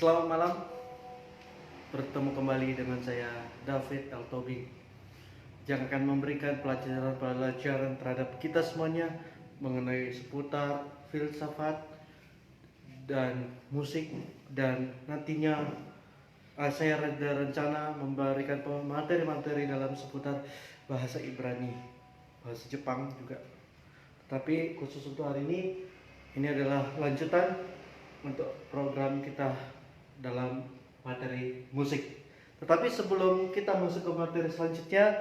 Selamat malam, bertemu kembali dengan saya David L. Tobing yang akan memberikan pelajaran terhadap kita semuanya mengenai seputar filsafat dan musik, dan nantinya saya ada rencana memberikan materi-materi dalam seputar bahasa Ibrani, bahasa Jepang juga. Tapi khusus untuk hari ini adalah lanjutan untuk program kita dalam materi musik. Tetapi sebelum kita masuk ke materi selanjutnya,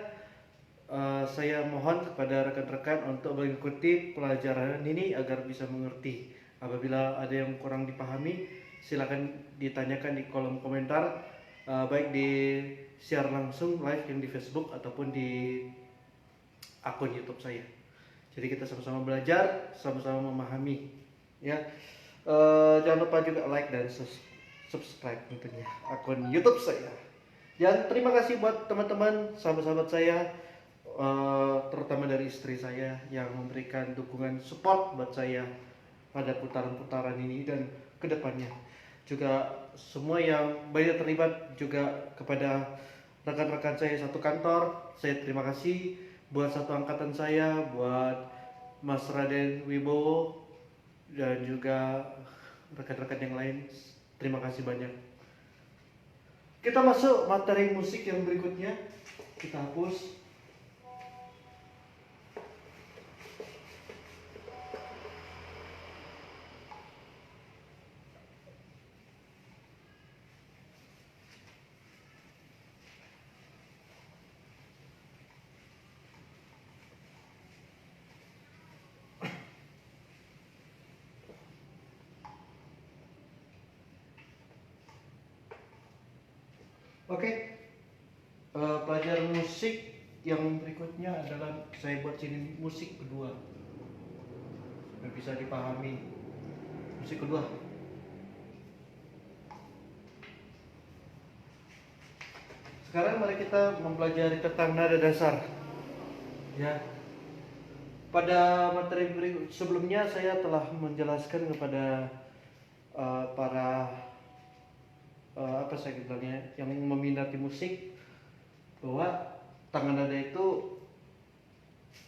saya mohon kepada rekan-rekan untuk mengikuti pelajaran ini agar bisa mengerti. Apabila ada yang kurang dipahami, silakan ditanyakan di kolom komentar, baik di share langsung live yang di Facebook ataupun di akun YouTube saya. Jadi kita sama-sama belajar, sama-sama memahami, ya. Jangan lupa juga like dan subscribe tentunya akun YouTube saya. Dan terima kasih buat teman-teman, sahabat-sahabat saya, terutama dari istri saya yang memberikan dukungan support buat saya pada putaran-putaran ini dan kedepannya. Juga semua yang banyak terlibat, juga kepada rekan-rekan saya satu kantor, saya terima kasih. Buat satu angkatan saya, buat Mas Raden Wibowo dan juga rekan-rekan yang lain, terima kasih banyak. Kita masuk materi musik yang berikutnya. Kita hapus. Oke. Pelajaran musik yang berikutnya adalah saya buat sini musik kedua, supaya bisa dipahami. Musik kedua. Sekarang mari kita mempelajari tentang nada dasar. Ya. Pada materi berikut sebelumnya saya telah menjelaskan kepada para apa saya bilangnya, yang meminati musik, bahwa tangan nada itu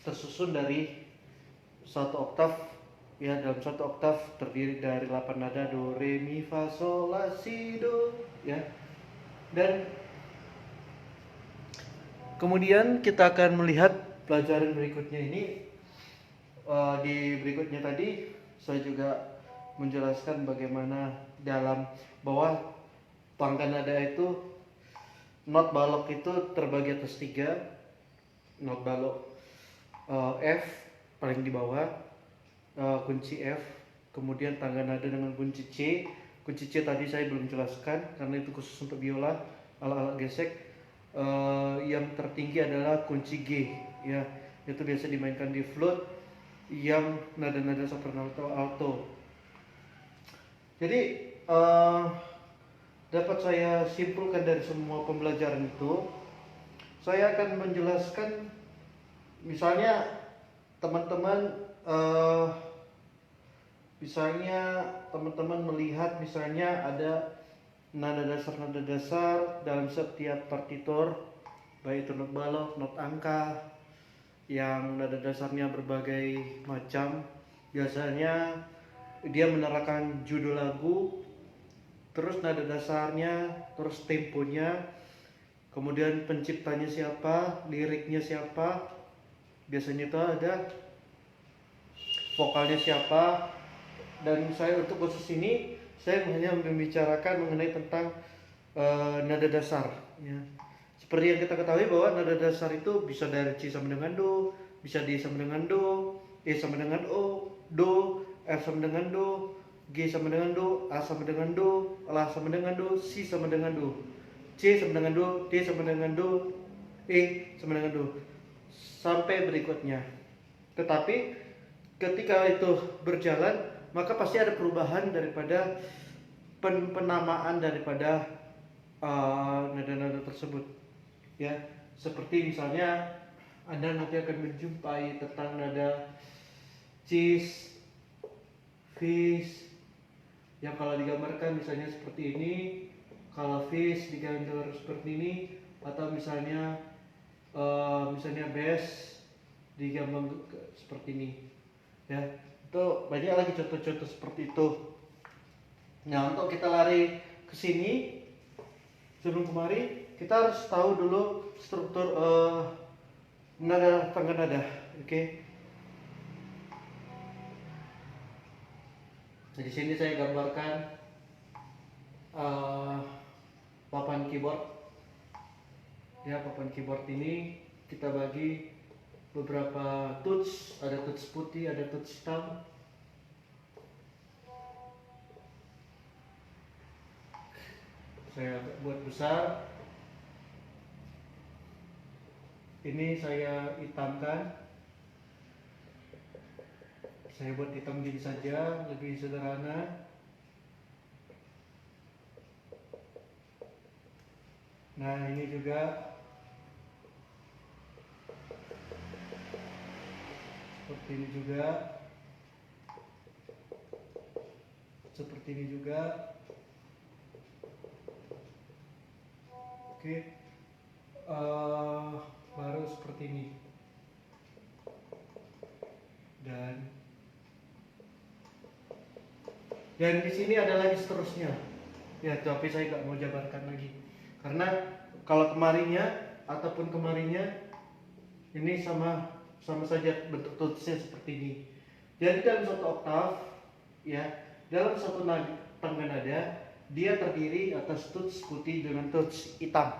tersusun dari satu oktav, ya. Dalam satu oktav terdiri dari 8 nada: do, re, mi, fa, sol, la, si, do, ya. Dan kemudian kita akan melihat pelajaran berikutnya ini. Di berikutnya tadi saya juga menjelaskan bagaimana dalam bahwa pangkat nada itu, not balok itu terbagi atas 3. Not balok F paling di bawah, kunci F, kemudian tangga nada dengan kunci C. Kunci C tadi saya belum jelaskan karena itu khusus untuk biola, alat-alat gesek. Yang tertinggi adalah kunci G, ya. Itu biasa dimainkan di flute yang nada-nada soprano atau alto. Jadi dapat saya simpulkan dari semua pembelajaran itu, saya akan menjelaskan, misalnya teman-teman melihat misalnya ada nada dasar dalam setiap partitur, baik itu not balok, not angka, yang nada dasarnya berbagai macam. Biasanya dia menerangkan judul lagu, terus nada dasarnya, terus temponya, kemudian penciptanya siapa, liriknya siapa, biasanya itu ada vokalnya siapa. Dan saya untuk khusus ini saya hanya membicarakan mengenai tentang nada dasar, ya. Seperti yang kita ketahui bahwa nada dasar itu bisa dari C sama dengan Do, bisa D sama dengan Do, E sama dengan O, Do, F sama dengan Do, G sama dengan Do, A sama dengan Do, La sama dengan Do, Si sama dengan Do, C sama dengan Do, D sama dengan Do, E sama dengan Do, sampai berikutnya. Tetapi ketika itu berjalan, maka pasti ada perubahan daripada penamaan daripada nada-nada tersebut, ya. Seperti misalnya Anda nanti akan menjumpai tentang nada cis, fis, yang kalau digambarkan misalnya seperti ini, kalau fish digambar seperti ini, atau misalnya bass digambar seperti ini, ya. Itu banyak lagi contoh-contoh seperti itu. Nah, untuk kita lari ke sini sebelum kemari, kita harus tahu dulu struktur nada tangga nada, oke? Nah, di sini saya gambarkan papan keyboard. Ya, papan keyboard ini kita bagi beberapa touch, ada touch putih, ada touch hitam. Saya buat besar. Ini saya hitamkan. Saya buat hitam gini saja, lebih sederhana. Nah, ini juga seperti ini juga, seperti ini juga. Oke, baru seperti ini. Dan di sini ada lagi seterusnya. Ya, tapi saya nggak mau jabarkan lagi, karena kalau kemarinnya ataupun kemarinnya ini sama saja bentuk touchnya seperti ini. Jadi dalam satu oktav, ya, dalam satu tangga nada, dia terdiri atas touch putih dengan touch hitam.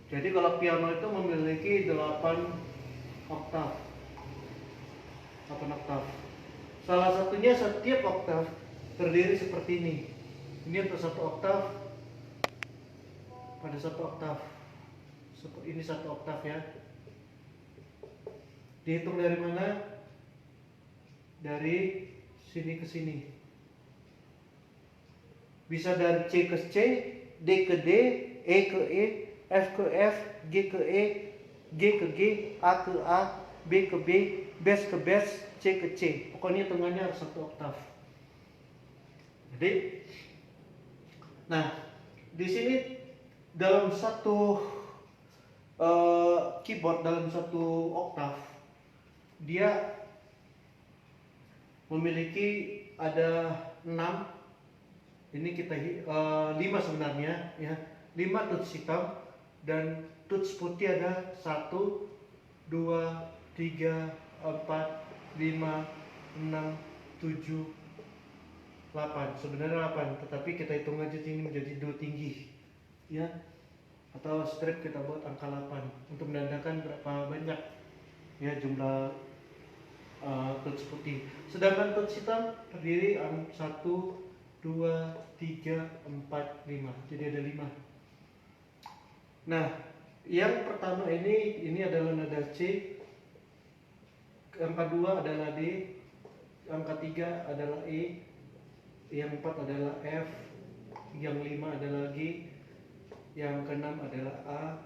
Jadi kalau piano itu memiliki 8 oktav. 8 oktav. Salah satunya setiap oktav terdiri seperti ini. Ini untuk satu oktav. Pada satu oktav. Ini satu oktav ya. Dihitung dari mana? Dari sini ke sini. Bisa dari C ke C, D ke D, E ke E, F ke F, G ke E, G ke G, A ke A, B ke B, bass ke bass, C ke C. Pokoknya tengahnya harus satu oktav. Jadi, nah, di sini dalam satu keyboard, dalam satu oktav, dia memiliki ada 6. Ini kita 5 sebenarnya, ya. 5 touch hitam dan touch putih ada 1, 2, 3, 4, 5, 6, 7, 8. Sebenarnya 8, tetapi kita hitung aja sini menjadi do tinggi, ya. Atau strip kita buat angka 8 untuk menandakan berapa banyak, ya, jumlah touch putih. Sedangkan touch hitam terdiri 1, 2, 3, 4, 5. Jadi ada 5. Nah, yang pertama ini adalah nada C. Yang kedua adalah D. Yang ketiga adalah E. Yang 4 adalah F. Yang 5 adalah G. Yang keenam adalah A.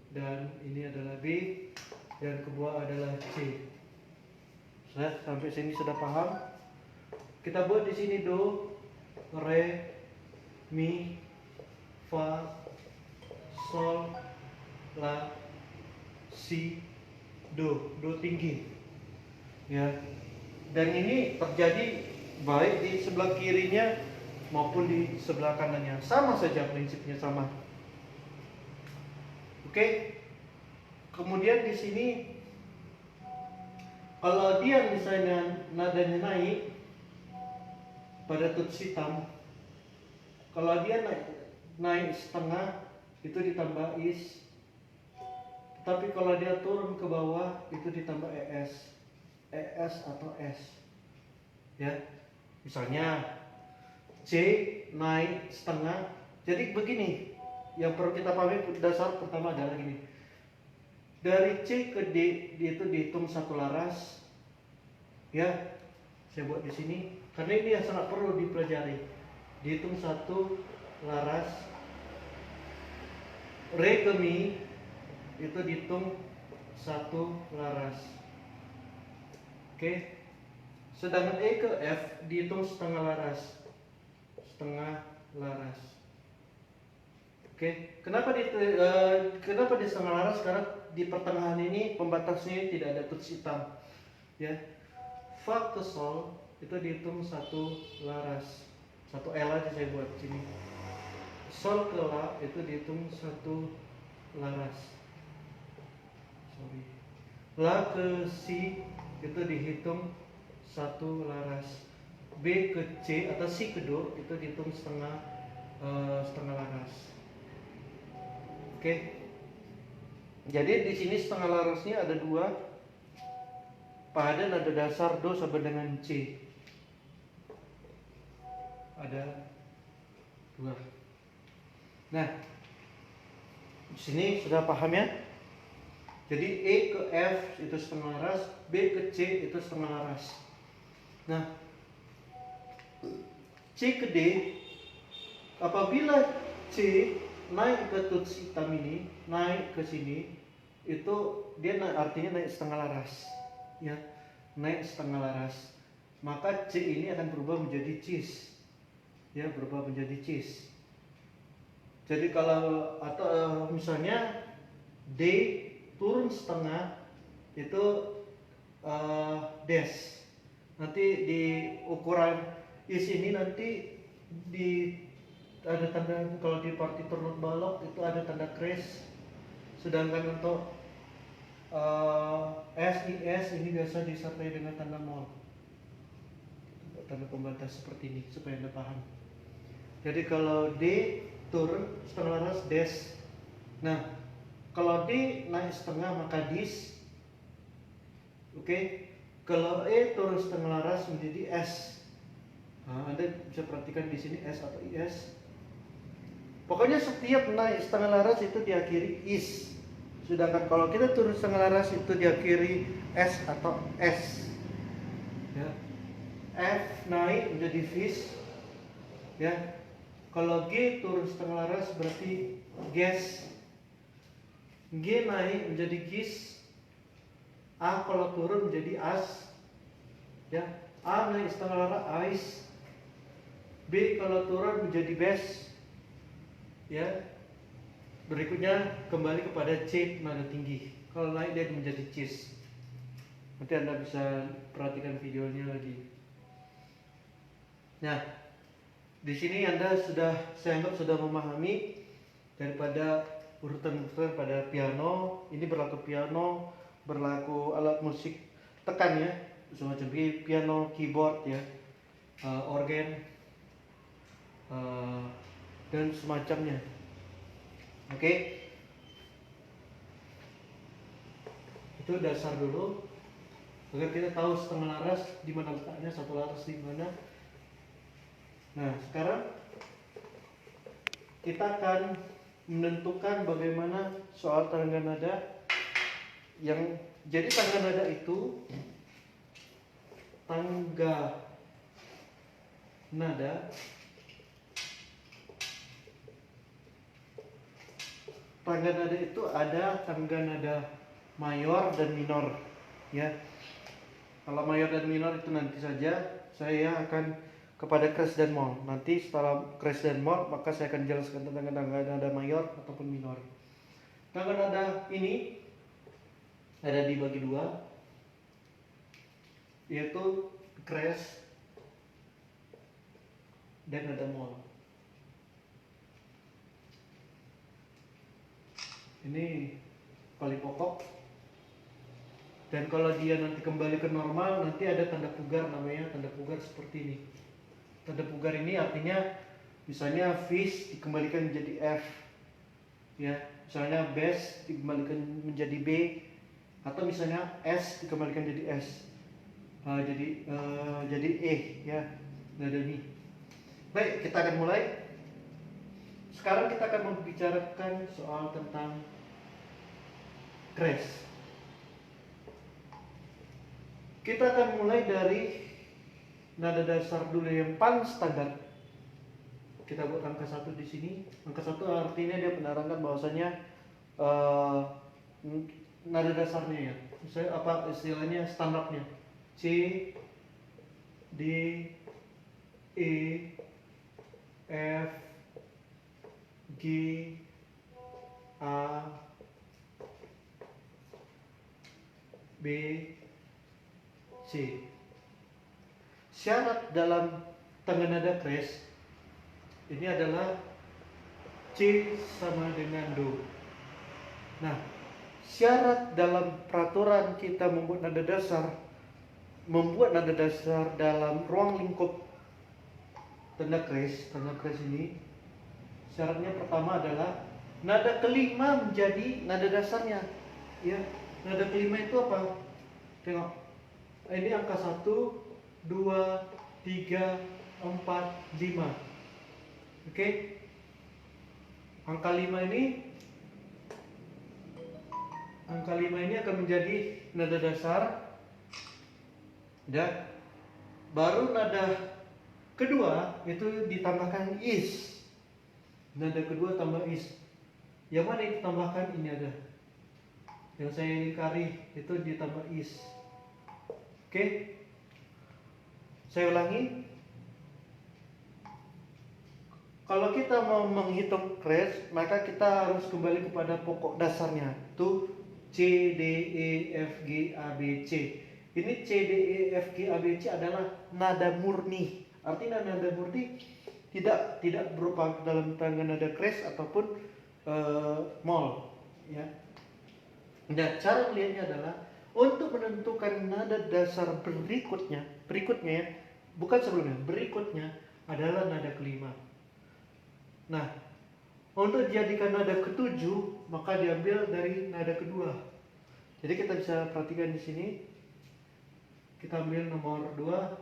Dan ini adalah B. Dan kedua adalah C. Sampai sini sudah paham? Kita buat di sini do, re, mi, fa, sol, la, si, do tinggi, ya. Dan ini terjadi baik di sebelah kirinya maupun di sebelah kanannya, sama saja prinsipnya sama. Oke. Kemudian di sini kalau dia misalnya nadanya naik pada touch hitam, kalau dia naik setengah itu ditambah is, tapi kalau dia turun ke bawah itu ditambah es atau s, ya. Misalnya C naik setengah, jadi begini. Yang perlu kita pahami dasar pertama adalah gini. Dari C ke D itu dihitung satu laras, ya. Saya buat di sini karena ini yang sangat perlu dipelajari. Dihitung satu laras. Re ke mi itu dihitung satu laras. Oke. Sedangkan E ke F dihitung setengah laras. Setengah laras. Oke, kenapa di setengah laras? Karena di pertengahan ini pembatasnya tidak ada tuts hitam. Ya, fa ke sol itu dihitung satu laras. Satu L aja saya buat sini. Sol ke la itu dihitung satu laras. Sorry. La ke si itu dihitung satu laras. B ke C atau si ke do itu dihitung setengah laras. Oke. Jadi di sini setengah larasnya ada dua. Pada nada dasar do sama dengan C. Ada dua. Nah, di sini sudah paham ya? Jadi E ke F itu setengah laras, B ke C itu setengah laras. Nah, C ke D, apabila C naik ke tuts hitam ini, naik ke sini, itu dia artinya naik setengah laras, ya, naik setengah laras. Maka C ini akan berubah menjadi cis, ya, berubah menjadi cis. Jadi kalau atau misalnya D turun setengah itu dash. Nanti di ukuran is ini nanti di ada tanda, kalau di partitur not balok itu ada tanda crash. Sedangkan untuk SIS ini biasa disertai dengan tanda mol, tanda pembatas seperti ini supaya Anda paham. Jadi kalau D turun setengah laras dash. Nah, kalau D naik setengah maka dis. Oke. Kalau E turun setengah laras menjadi S. Nah, Anda bisa perhatikan di sini S atau IS. Pokoknya setiap naik setengah laras itu diakhiri is. Sedangkan kalau kita turun setengah laras itu diakhiri S atau S. Ya. F naik menjadi vis. Ya. Kalau G turun setengah laras berarti ges. G naik menjadi gis. A kalau turun menjadi as, ya. A naik setengah laras ais. B kalau turun menjadi bes, ya. Berikutnya kembali kepada C nada tinggi. Kalau naik dia menjadi cis. Nanti Anda bisa perhatikan videonya lagi. Nah, di sini Anda saya anggap sudah memahami daripada urutan-urutan pada piano. Ini berlaku piano, berlaku alat musik tekan ya, semacam piano, keyboard ya, organ dan semacamnya. Oke, itu dasar dulu agar kita tahu setengah laras di mana letaknya, satu laras di mana. Nah, sekarang kita akan menentukan bagaimana soal tangga nada. Yang jadi tangga nada itu, tangga nada itu ada tangga nada mayor dan minor, ya. Kalau mayor dan minor itu nanti saja saya akan kepada crash dan mol. Nanti setelah crash dan mol maka saya akan jelaskan tentang tangga nada mayor ataupun minor. Tangga nada ini ada dibagi dua, yaitu crash dan nada mol. Ini paling pokok. Dan kalau dia nanti kembali ke normal, nanti ada tanda pugar, namanya tanda pugar seperti ini. Tanda pugar ini artinya misalnya vis dikembalikan menjadi F, ya. Misalnya bass dikembalikan menjadi B, atau misalnya S dikembalikan jadi S. Jadi E, ya. Nada mi. Baik, kita akan mulai. Sekarang kita akan membicarakan soal tentang crash. Kita akan mulai dari nada dasar dulu yang paling standar. Kita buat angka 1 di sini. Angka 1 artinya dia menerangkan bahwasanya nada dasarnya ya. Misalnya apa istilahnya standarnya? C, D, E, F, G, A, B, C. Syarat dalam tangga nada crash ini adalah C sama dengan Do. Nah, syarat dalam peraturan kita membuat nada dasar dalam ruang lingkup tanda crash ini, syaratnya pertama adalah nada kelima menjadi nada dasarnya. Ya, nada kelima itu apa? Tengok, ini angka 1, 2, 3, 4, 5. Oke? Angka 5 ini akan menjadi nada dasar. Dan baru nada kedua itu ditambahkan is. Nada kedua tambah is. Yang mana yang ditambahkan? Ini ada. Yang saya ingkari itu ditambah is. Oke? Saya ulangi. Kalau kita mau menghitung crash, maka kita harus kembali kepada pokok dasarnya. Itu C, D, E, F, G, A, B, C. Ini C, D, E, F, G, A, B, C adalah nada murni. Artinya nada murni tidak berupa dalam tangga nada crash ataupun mol. Ya. Dan cara melihatnya adalah untuk menentukan nada dasar berikutnya ya, bukan sebelumnya, berikutnya adalah nada kelima. Nah, untuk dijadikan nada ketujuh, maka diambil dari nada kedua. Jadi kita bisa perhatikan di sini. Kita ambil nomor 2.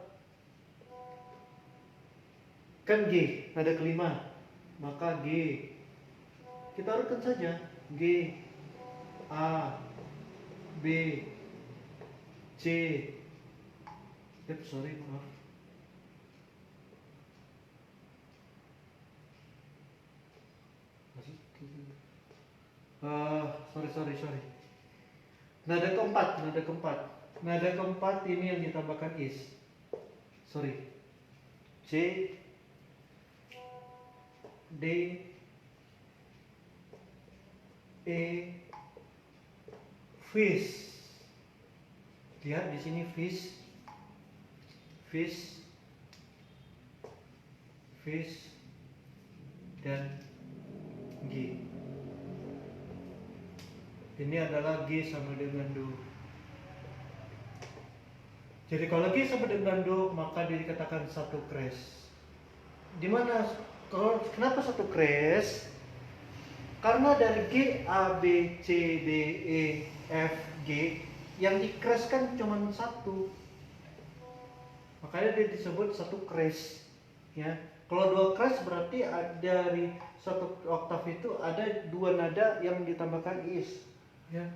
Kan G, nada kelima. Maka G. Kita urutkan saja. G, A, B, C. Maaf. Sorry. Nada keempat ini yang ditambahkan is. C, D, E, fish. Lihat di sini fish, dan G. Ini adalah G sama dengan Do. Jadi kalau G sama dengan Do, maka dikatakan satu crash. Dimana? Kenapa satu crash? Karena dari G, A, B, C, D, E, F, G yang di-crash kan cuma satu. Makanya dia disebut satu crash. Ya. Kalau dua crash berarti dari satu oktav itu ada dua nada yang ditambahkan is. Ya.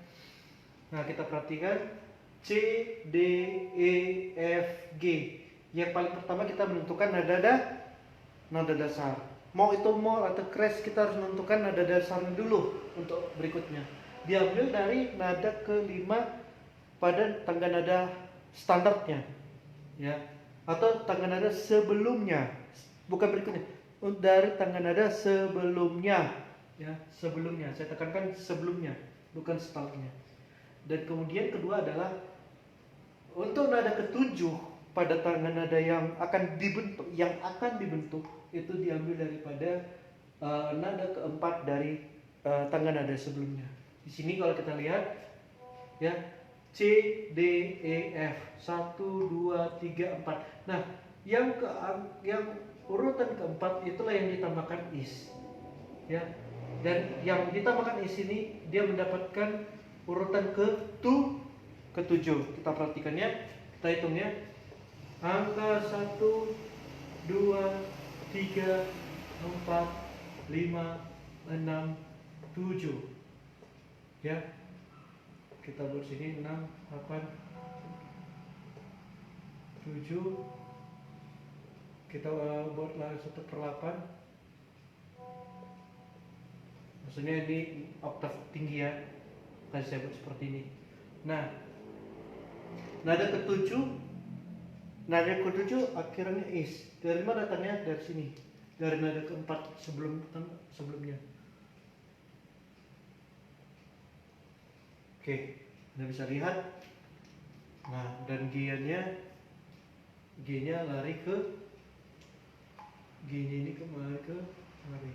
Nah, kita perhatikan C, D, E, F, G. Yang paling pertama kita menentukan nada dasar. Mau itu mol atau crash, kita harus menentukan nada dasarnya dulu untuk berikutnya. Diambil dari nada kelima pada tangga nada standarnya, ya, atau tangga nada sebelumnya, bukan berikutnya, dari tangga nada sebelumnya, ya, sebelumnya. Saya tekankan sebelumnya, bukan setelahnya. Dan kemudian kedua adalah untuk nada ketujuh pada tangga nada yang akan dibentuk itu diambil daripada nada keempat dari tangga nada sebelumnya. Di sini kalau kita lihat, ya, C, D, E, F, 1, 2, 3, 4. Nah, yang urutan keempat itulah yang ditambahkan is, ya. Dan yang ditambahkan is ini dia mendapatkan urutan ketujuh. Kita perhatikan ya, kita hitung ya. Angka 1, 2, 3, 4, 5, 6, 7. Ya. Kita buat sini 6, 8, 7. Kita buatlah 1/8. Maksudnya ini oktav tinggi ya. Kasih saya buat seperti ini. Nah, nada ketujuh Nada ketujuh akhirnya is. Dari mana datangnya? Dari sini. Dari nada keempat sebelumnya. Oke, Anda bisa lihat. Nah, dan G-nya lari ke G-nya ini kembali ke lari.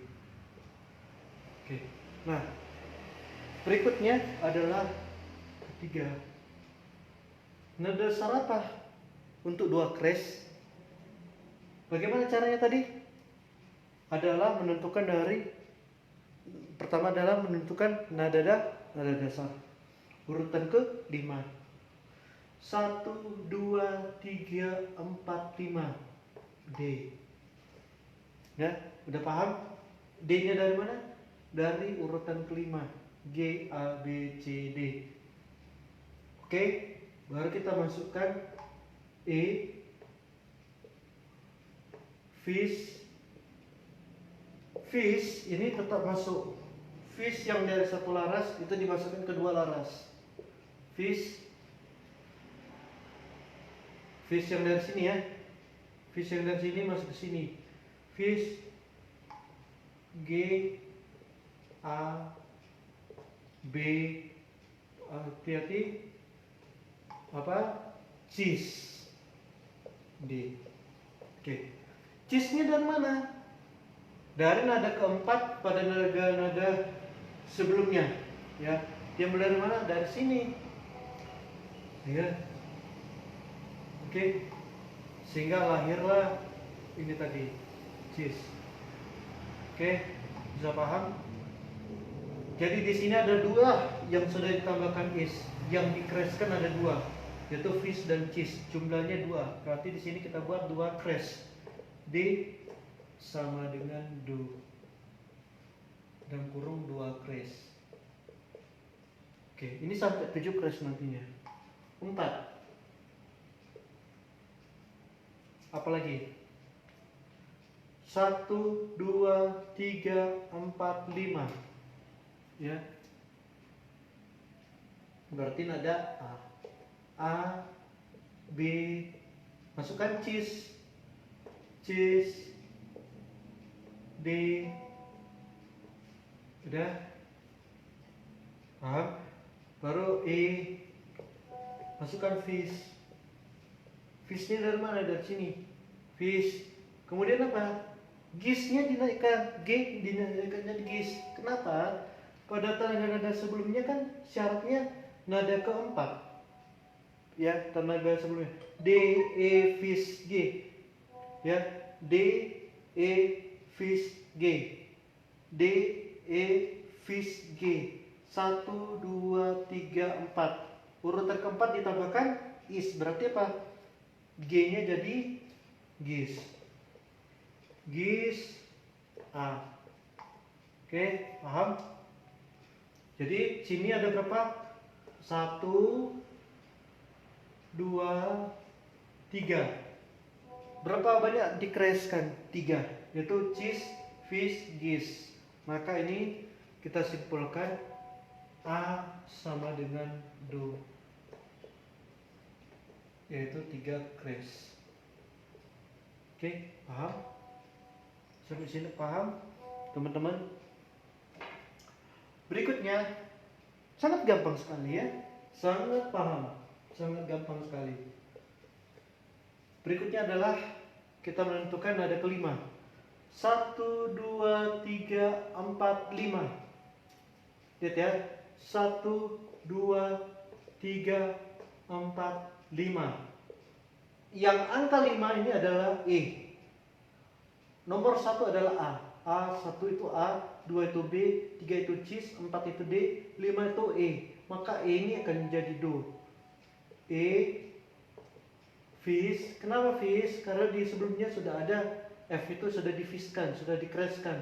Oke. Nah, berikutnya adalah ketiga. Nada sarapah untuk dua kres. Bagaimana caranya tadi? Adalah menentukan pertama adalah menentukan nada dasar. Urutan ke-5. 1, 2, 3, 4, 5 D. Ya, udah paham? D-nya dari mana? Dari urutan ke-5. G, A, B, C, D. Oke, baru kita masukkan E, fish ini tetap masuk. Fish yang dari satu laras itu dimasukkan ke dua laras. Fish yang dari sini ya. Fish yang dari sini masuk ke sini. Fish G A B, hati-hati, cheese D. Oke. Cheese-nya dari mana? Dari nada keempat pada nada sebelumnya, ya. Dia mulai dari mana? Dari sini, ya. Oke. Sehingga lahirlah ini tadi, cheese. Oke, bisa paham? Jadi di sini ada dua yang sudah ditambahkan is, yang dikreskan ada dua, yaitu fish dan cheese. Jumlahnya 2. Berarti di sini kita buat 2 kres. D sama dengan do. Dan kurung 2 kres. Oke, ini sampai 7 kres nantinya. 4. Apalagi? 1, 2, 3, 4, 5. Ya. Berarti nada A. A, B, masukkan cheese, D, udah, paham? Baru E, masukkan fish. Fishnya dari mana? Dari sini. Fish. Kemudian apa? Gisnya dinaikkan, G dinaikkan jadi gis. Kenapa? Pada nada sebelumnya kan syaratnya nada keempat. Ya, tenaga sebelumnya D, E, fish, G. Ya, D, E, fish, G. D, E, fish, G. 1, 2, 3, 4. Urutan keempat ditambahkan is. Berarti apa? G-nya jadi gis. Gis A. Oke, paham? Jadi sini ada berapa? 1, 2, 3. Berapa banyak dikreskan? 3, yaitu cheese, fish, gis. Maka ini kita simpulkan A sama dengan do, yaitu 3 kres. Oke, paham? Sampai sini paham, teman-teman? Berikutnya sangat gampang sekali ya, sangat paham, sangat gampang sekali. Berikutnya adalah kita menentukan nada kelima. 1, 2, 3, 4, 5. Lihat ya, 1, 2, 3, 4, 5. Yang angka 5 ini adalah E. Nomor 1 adalah A. A1 itu A, 2 itu B, 3 itu cheese, 4 itu D, 5 itu E. Maka E ini akan menjadi do. E, fish. Kenapa fish? Karena di sebelumnya sudah ada F, itu sudah difiskan, sudah dikreskan.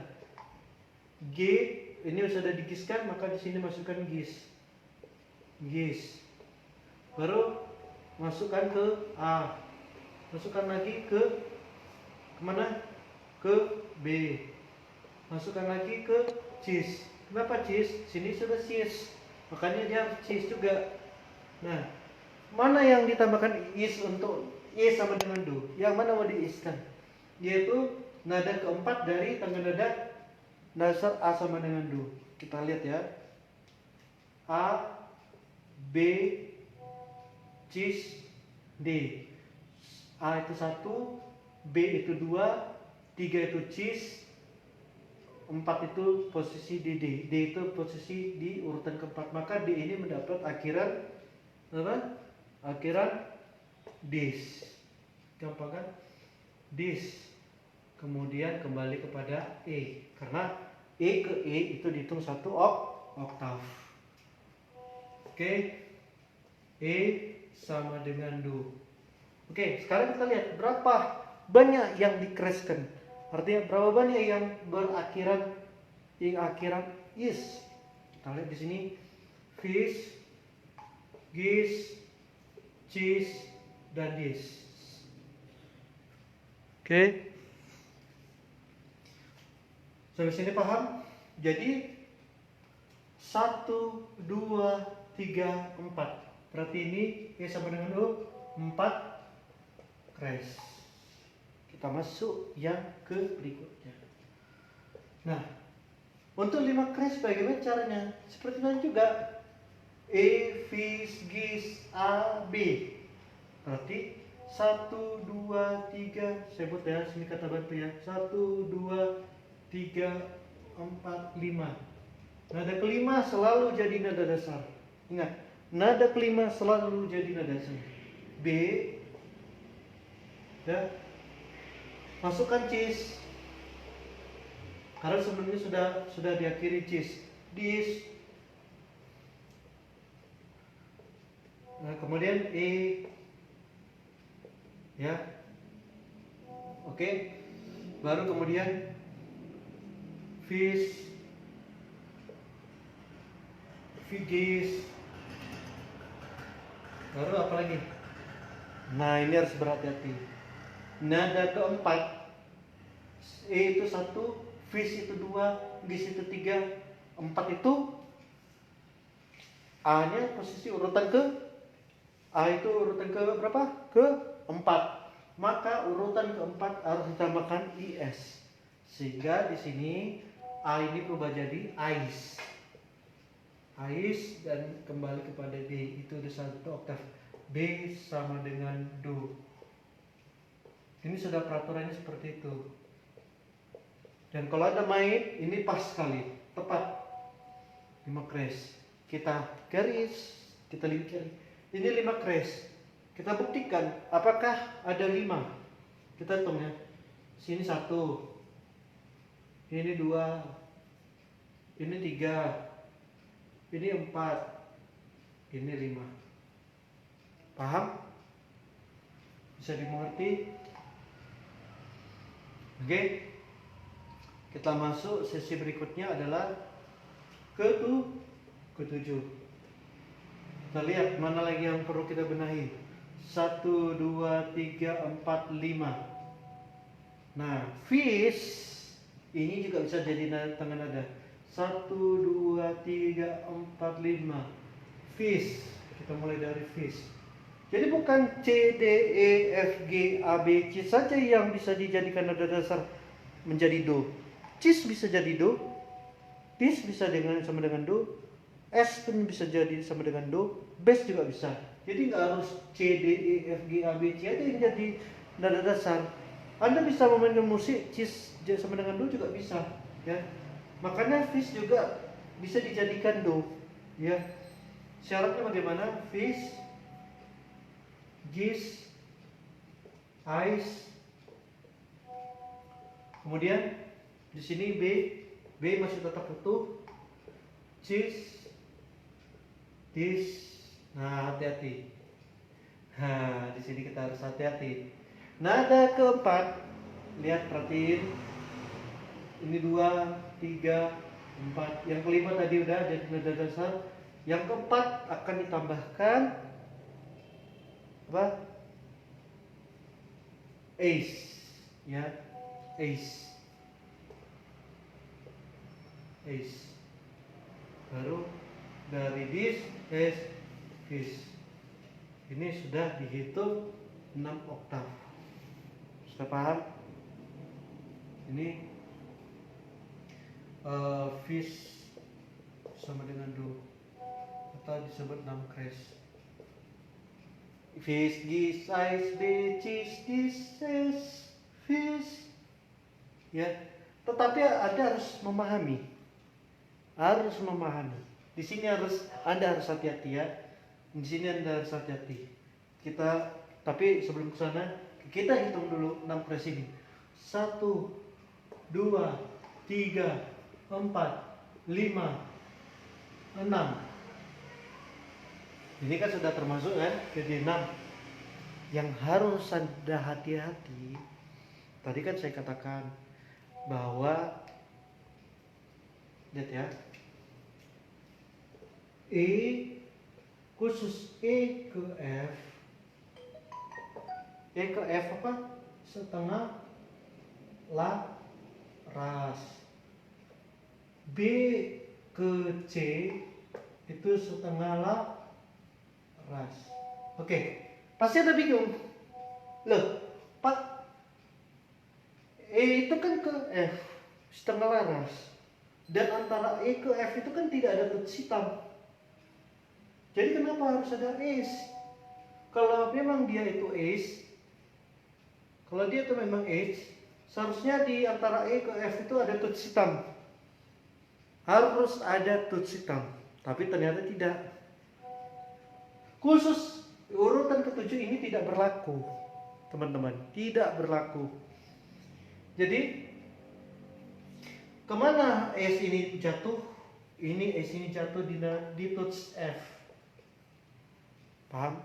G ini sudah digiskan, maka di sini masukkan gis. Gis. Baru masukkan ke A. Masukkan lagi ke kemana? Ke B. Masukkan lagi ke cheese. Kenapa cheese? Sini sudah cheese, makanya dia harus cheese juga. Nah, mana yang ditambahkan is untuk E sama dengan do. Yang mana mau diiskan? Yaitu nada keempat dari tangga nada dasar A sama dengan do. Kita lihat ya. A, B, cis, D. A itu 1, B itu 2, 3 itu cis, 4 itu posisi di D. D itu posisi di urutan keempat. Maka D ini mendapat akhiran apa? Akhiran dis. Gampang kan? Dis. Kemudian kembali kepada E. Karena E ke E itu dihitung 1 oktav. Oke. E sama dengan do. Oke, sekarang kita lihat berapa banyak yang dikreskan. Artinya berapa banyak yang berakhiran is. Kita lihat di sini fish, gis, cis, dan dis. Oke. Sampai sini paham? Jadi 1, 2, 3, 4. Berarti ini E sama dengan O 4 kres. Kita masuk yang ke berikutnya. Nah, untuk 5 kres bagaimana caranya? Seperti tadi juga. E, fis, gis, A, B. Berarti 1, 2, 3. Sebut ya, sini kata bantu ya. 1, 2, 3, 4, 5. Nada kelima selalu jadi nada dasar. Ingat, nada kelima selalu jadi nada dasar. B, ya, masukkan cis. Karena sebelumnya sudah diakhiri cis. Dis. Nah, kemudian E, ya, oke. Baru kemudian fis, figis. Baru apa lagi? Nah, ini harus berhati-hati. Nada keempat, E itu 1, fis itu 2, gis itu 3, 4 itu A nya posisi urutan ke A itu urutan ke berapa? Ke 4. Maka urutan keempat harus ditambahkan IS. Sehingga di sini A ini berubah jadi AIS. AIS dan kembali kepada D. Itu udah 1 oktav. B sama dengan do. Ini sudah peraturannya seperti itu. Dan kalau ada main, ini pas sekali, tepat 5 kres. Kita garis, kita lihat. Ini 5 kres. Kita buktikan apakah ada 5. Kita hitung ya. Sini 1, ini 2, ini 3, ini 4, ini 5. Paham? Bisa dimengerti? Oke, kita masuk sesi berikutnya adalah ke-7. Kita lihat mana lagi yang perlu kita benahi. 1, 2, 3, 4, 5. Nah, fish ini juga bisa jadi tangan nada. 1, 2, 3, 4, 5. Fish. Kita mulai dari fish. Jadi bukan C, D, E, F, G, A, B, C saja yang bisa dijadikan nada dasar menjadi do. Cis bisa jadi do, dis bisa sama dengan do, S pun bisa jadi sama dengan do, bes juga bisa. Jadi nggak harus C, D, E, F, G, A, B, C aja yang jadi nada dasar. Anda bisa memainkan musik cis sama dengan do juga bisa, ya. Makanya fish juga bisa dijadikan do, ya. Syaratnya bagaimana? Fish, gis, ais, kemudian di sini B masih tetap utuh, cis, dis. Nah, hati-hati. Nah, di sini kita harus hati-hati. Nada keempat, lihat, perhatiin. Ini 2, 3, 4. Yang kelima tadi udah jadi nada dasar. Yang keempat akan ditambahkan apa? Ace, ya, ace. Baru dari dis, fish. Ini sudah dihitung 6 oktav. Sudah paham? Ini Fis sama dengan Do atau disebut 6 crash. Fis, gis, ais, b, cis, dis, ses, fis. Ya, tetapi Anda harus memahami. Di sini Anda harus hati-hati ya. Di sini Anda harus hati-hati. Tapi sebelum ke sana, kita hitung dulu 6 crash ini. 1, 2, 3, 4, 5, 6. Ini kan sudah termasuk kan, jadi 6. Yang harus Anda hati-hati, tadi kan saya katakan bahwa, lihat ya, E khusus E ke F apa? Setengah laras. B ke C itu setengah laras. Oke, pasti ada bingung. Loh, Pak, E itu kan ke F setengah laras, dan antara E ke F itu kan tidak ada tut hitam. Jadi kenapa harus ada ace? Kalau memang dia itu ace, seharusnya di antara E ke F itu ada tut hitam. Harus ada tut hitam, tapi ternyata tidak. Khusus urutan ketujuh ini tidak berlaku, teman-teman, tidak berlaku. Jadi kemana S ini jatuh? S ini jatuh di tuts F. Paham?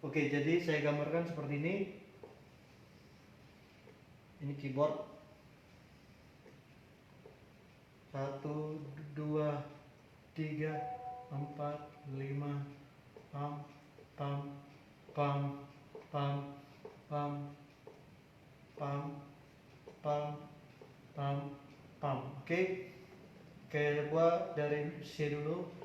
Oke, jadi saya gambarkan seperti ini. Ini keyboard. 1, 2, 3, 4, 5, pam, pam, pam, pam, pam, pam, pam, pam, pam. Oke. Coba dari C dulu.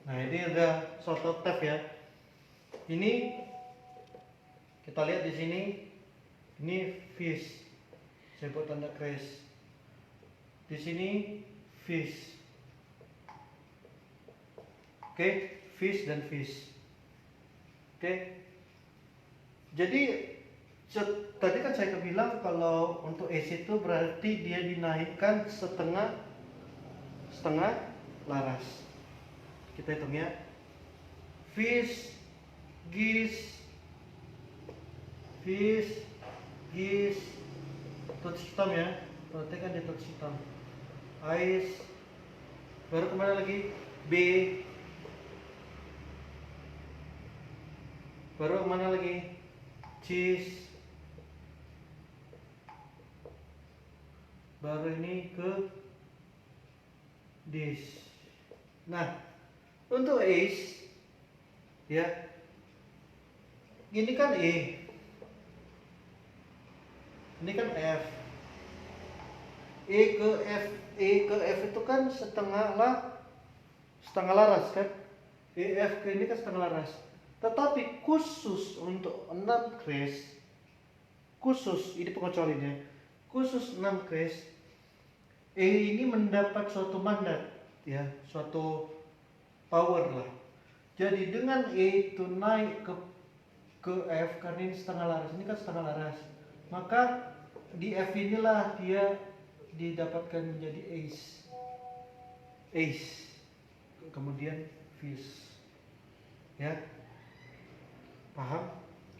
Nah, ini ada suatu tab ya. Ini kita lihat di sini. Ini fish. Saya buat tanda crash. Di sini fish. Oke, fish dan fish. Oke. Jadi tadi kan saya bilang kalau untuk S itu berarti dia dinaikkan setengah laras. Kita hitung ya. Fish, gis, tuts hitam ya. Perhatikan dia tuts hitam. Ais, baru kemana lagi? B, baru kemana lagi? Cheese, baru ini ke dis. Nah, untuk ace ya, ini kan E, ini kan F. E ke F itu kan setengah laras kan. F ke ini kan setengah laras. Tetapi khusus untuk 6 crash, khusus ini pengecualiannya, khusus 6 crash, E ini mendapat suatu mandat ya, suatu power lah. Jadi dengan E itu naik ke F, karena ini setengah laras, ini kan setengah laras, maka di F inilah dia didapatkan menjadi ace, kemudian fish ya. Paham?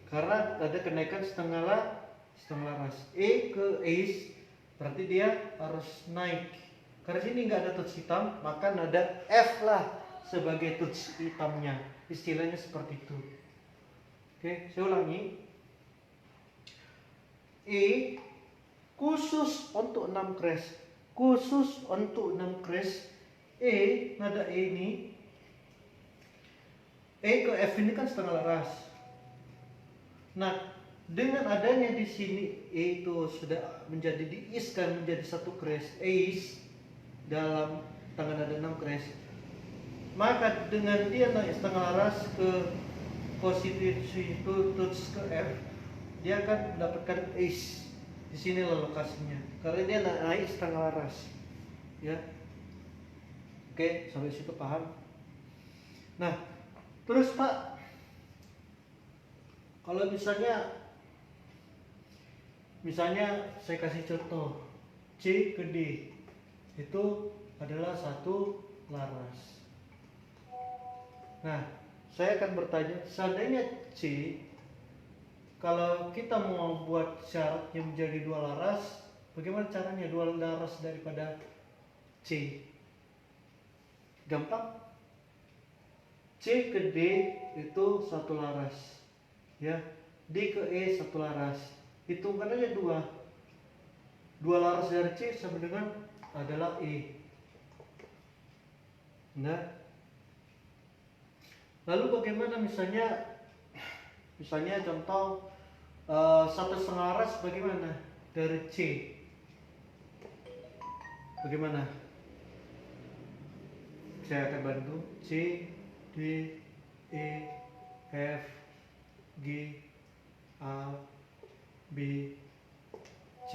Karena ada kenaikan setengah laras. E ke ace berarti dia harus naik. Karena sini nggak ada tuts hitam, maka nada F lah sebagai tuts hitamnya. Istilahnya seperti itu. Oke, saya ulangi. E khusus untuk 6 crash, khusus untuk 6 kres E, nada E ini, E ke F ini kan setengah laras. Nah, dengan adanya di sini E itu sudah menjadi diiskan menjadi satu kres, Eis dalam tangan nada 6 kres, maka dengan dia naik setengah laras ke konstitusi tuts ke F, dia akan mendapatkan Eis. Di sini lokasinya, karena dia naik setengah laras, ya. Oke, sampai situ paham? Nah, terus Pak, kalau misalnya saya kasih contoh C ke D itu adalah satu laras. Nah, saya akan bertanya, seandainya C, kalau kita mau buat syaratnya menjadi dua laras, bagaimana caranya dua laras daripada C? Gampang. C ke D itu satu laras, ya. D ke E satu laras. Hitungkan aja dua laras dari C sama dengan adalah E. Nah, lalu bagaimana misalnya contoh satu setengah laras bagaimana dari C? Bagaimana? Saya akan bantu. C, D, E, F, G, A, B, C.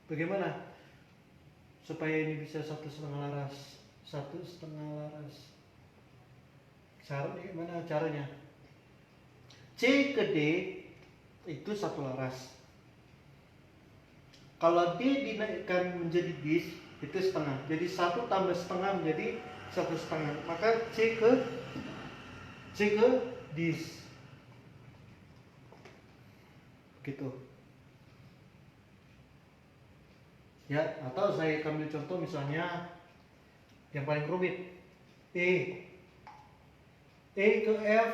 Bagaimana supaya ini bisa satu setengah laras? Satu setengah laras. Gimana caranya? C ke D itu satu laras. Kalau D dinaikkan menjadi dis itu setengah. Jadi satu tambah setengah menjadi satu setengah. Maka C ke dis. Gitu. Ya, atau saya ambil contoh misalnya yang paling rumit. E ke F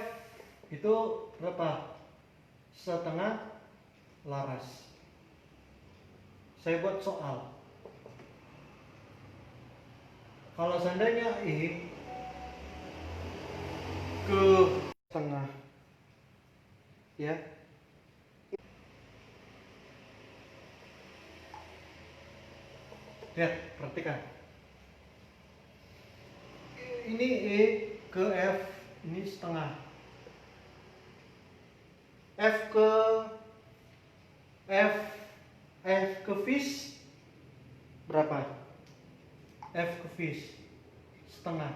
itu berapa? Setengah laras. Saya buat soal. Kalau seandainya E ke setengah, ya. Lihat, perhatikan. Ini E ke F, ini setengah. F ke fish berapa? F ke fish setengah.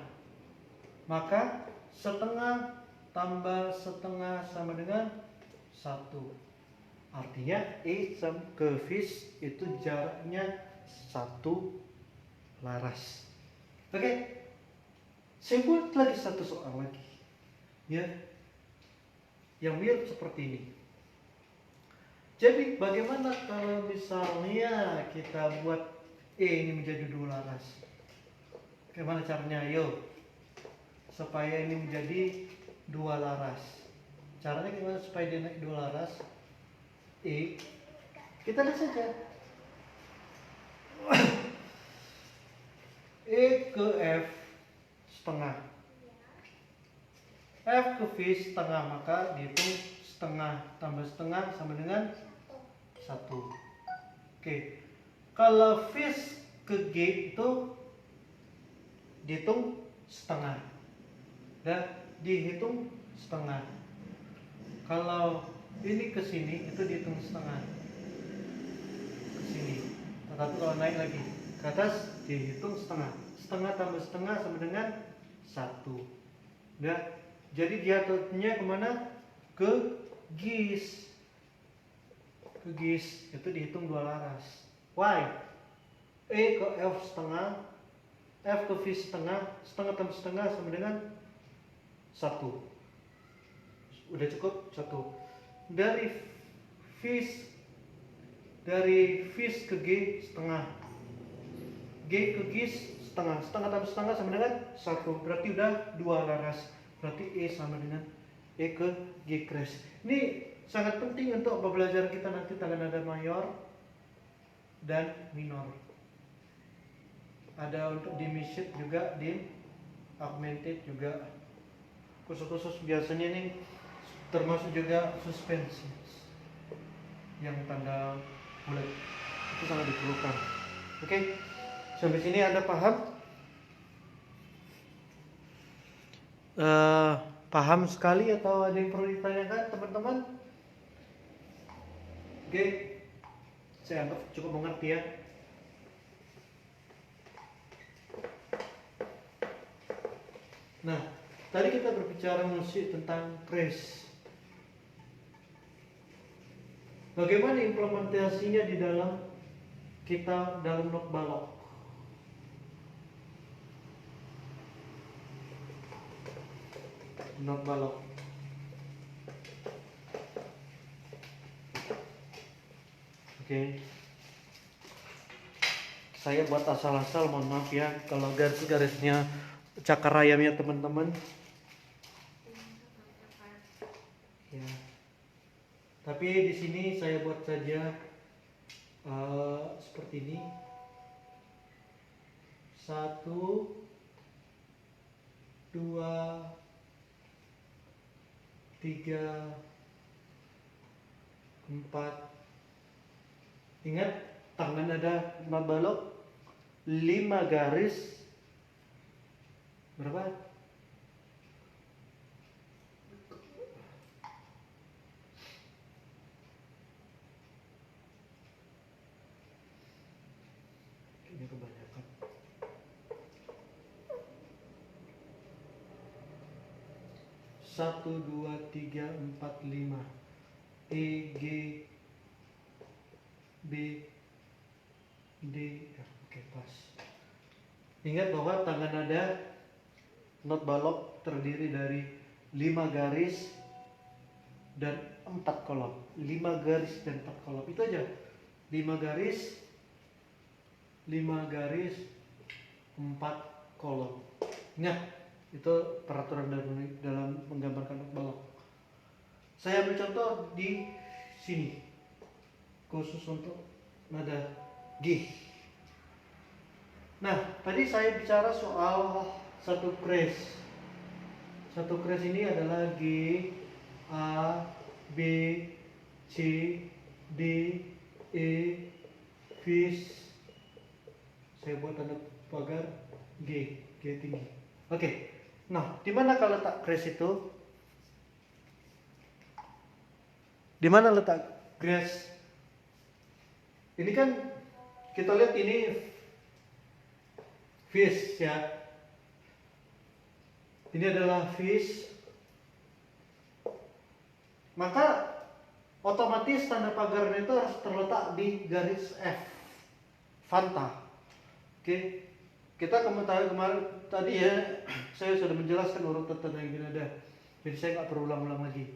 Maka setengah tambah setengah sama dengan 1. Artinya E ke fish itu jaraknya 1 laras. Oke. Saya buat lagi satu soal lagi. Ya. Yang mirip seperti ini. Jadi bagaimana kalau misalnya kita buat E ini menjadi 2 laras? Bagaimana caranya? Ayo. Supaya ini menjadi 2 laras. Caranya gimana supaya dia naik 2 laras? E. Kita lihat saja. E ke F setengah. F ke V setengah, maka dihitung setengah tambah setengah sama dengan 1. Oke. Kalau V ke G itu dihitung setengah dan dihitung setengah. Kalau ini ke sini itu dihitung setengah ke sini. Tetapi kalau naik lagi ke atas dihitung setengah. Setengah tambah setengah sama dengan 1. Ya. Jadi jatuhnya kemana? Ke GIS. Ke GIS itu dihitung 2 laras. Why? E ke F setengah, F ke V setengah, setengah tambah setengah sama dengan 1. Udah cukup 1. Dari V ke G setengah, G ke GIS setengah, setengah tambah setengah sama dengan 1. Berarti udah 2 laras. Berarti E sama dengan E ke G kres. Ini sangat penting untuk pembelajaran kita nanti tangga nada mayor dan minor. ada untuk dimisit juga, di augmented juga. Khusus biasanya nih termasuk juga suspensi yang tanda bulat itu sangat diperlukan. Oke, sampai sini Anda paham? Paham sekali atau ada yang perlu ditanyakan teman-teman? Oke, saya anggap cukup mengerti ya. Nah, tadi kita berbicara musik tentang crash. Bagaimana implementasinya di dalam kita dalam not balok? Not balok. Oke. Saya buat asal-asal, mohon maaf ya kalau garis-garisnya cakar ayamnya teman-teman. Ya. Tapi di sini saya buat saja seperti ini. 1, 2, 3, 4. Ingat, tangan ada 5 balok, 5 garis. Berapa? Ini kebanyakan. 1, 2, 3, 4, 5. E, G, B, D, F. Oke, pas. Ingat bahwa tangan nada not balok terdiri dari 5 garis dan 4 kolom. 5 garis dan 4 kolom. Itu aja. 5 garis, 5 garis, 4 kolom. Ingat, itu peraturan dalam menggambarkan not balok. Saya ambil contoh di sini, khusus untuk nada G. Nah, tadi saya bicara soal satu crash. Satu crash ini adalah G, A, B, C, D, E, fis. Saya buat tanda pagar G tinggi. Oke. Nah, di mana kalau letak crash itu? Di mana letak crash? Ini kan kita lihat ini fis ya. Ini adalah fis. Maka otomatis tanda pagarnya itu harus terletak di garis F. Fanta. Oke. Kita kemarin tadi ya, saya sudah menjelaskan urutan tanda yang ada. Jadi saya nggak perlu ulang-ulang lagi.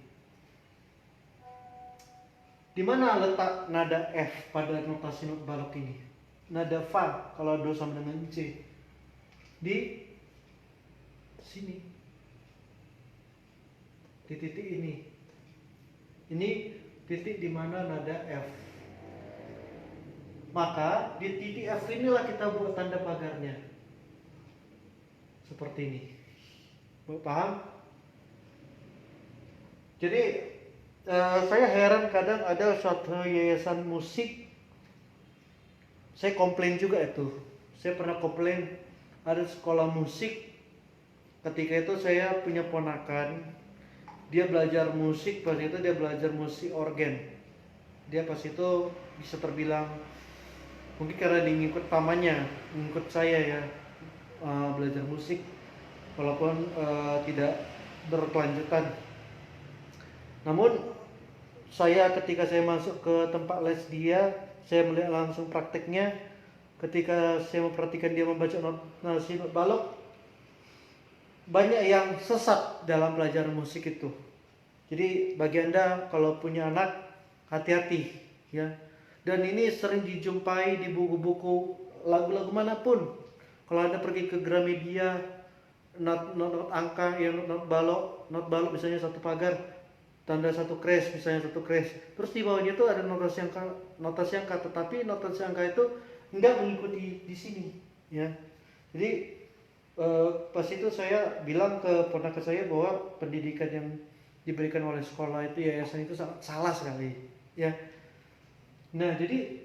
Di mana letak nada F pada notasi not balok ini? Nada fa kalau do sama dengan C. Di sini. Di titik ini. Ini titik di mana nada F. Maka di titik F inilah kita buat tanda pagarnya. Seperti ini. Paham? Jadi saya heran kadang ada suatu yayasan musik. Saya komplain juga itu. Saya pernah komplain ada sekolah musik. Ketika itu saya punya ponakan. Dia belajar musik, pas itu dia belajar musik organ. Dia pas itu bisa terbilang mungkin karena dia ngikut pamannya, ngikut saya ya, belajar musik. Walaupun tidak berkelanjutan. Namun ketika saya masuk ke tempat les dia, saya melihat langsung prakteknya. Ketika saya memperhatikan dia membaca notasi not balok, banyak yang sesat dalam pelajaran musik itu. Jadi bagi Anda kalau punya anak, hati-hati ya. Dan ini sering dijumpai di buku-buku lagu-lagu manapun. Kalau Anda pergi ke Gramedia, not angka ya, not balok misalnya satu pagar, tanda satu crash, misalnya satu crash. Terus di bawahnya itu ada notasi angka, tetapi notasi angka itu enggak mengikuti di sini, ya. Jadi pas itu saya bilang ke ponakan saya bahwa pendidikan yang diberikan oleh sekolah itu, yayasan itu sangat salah sekali, ya. Nah, jadi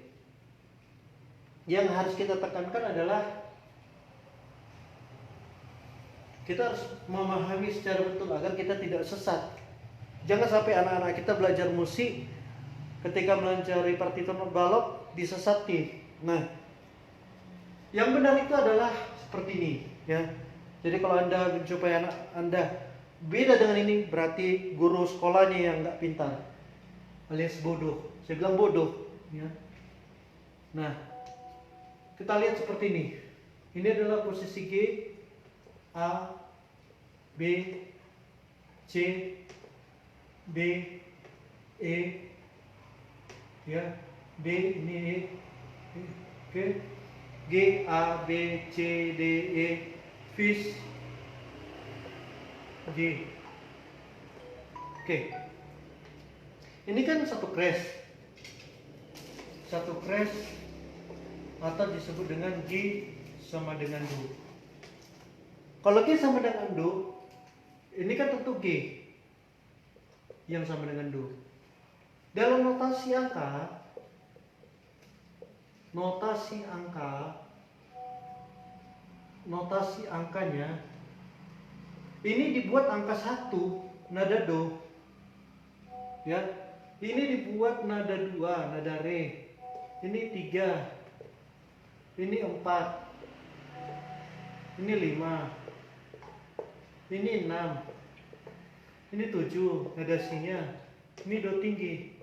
yang harus kita tekankan adalah kita harus memahami secara betul agar kita tidak sesat. Jangan sampai anak-anak kita belajar musik, ketika mencari partitur balok disesati. Nah, yang benar itu adalah seperti ini, ya. Jadi kalau Anda menjumpai anak Anda beda dengan ini, berarti guru sekolahnya yang nggak pintar, alias bodoh. Saya bilang bodoh, ya. Nah, kita lihat seperti ini. Ini adalah posisi G, A, B, C, D, E, ya. D ini E, oke. G, A, B, C, D, E, fish, G. Oke. Ini kan satu crash. Satu crash atau disebut dengan G sama dengan Do. Kalau G sama dengan Do, ini kan tentu G yang sama dengan Do. Dalam notasi angkanya ini dibuat angka 1 nada Do, ya. Ini dibuat nada 2 nada Re. Ini 3, ini 4, ini 5, ini 6, ini 7 nada Si-nya, ini Do tinggi.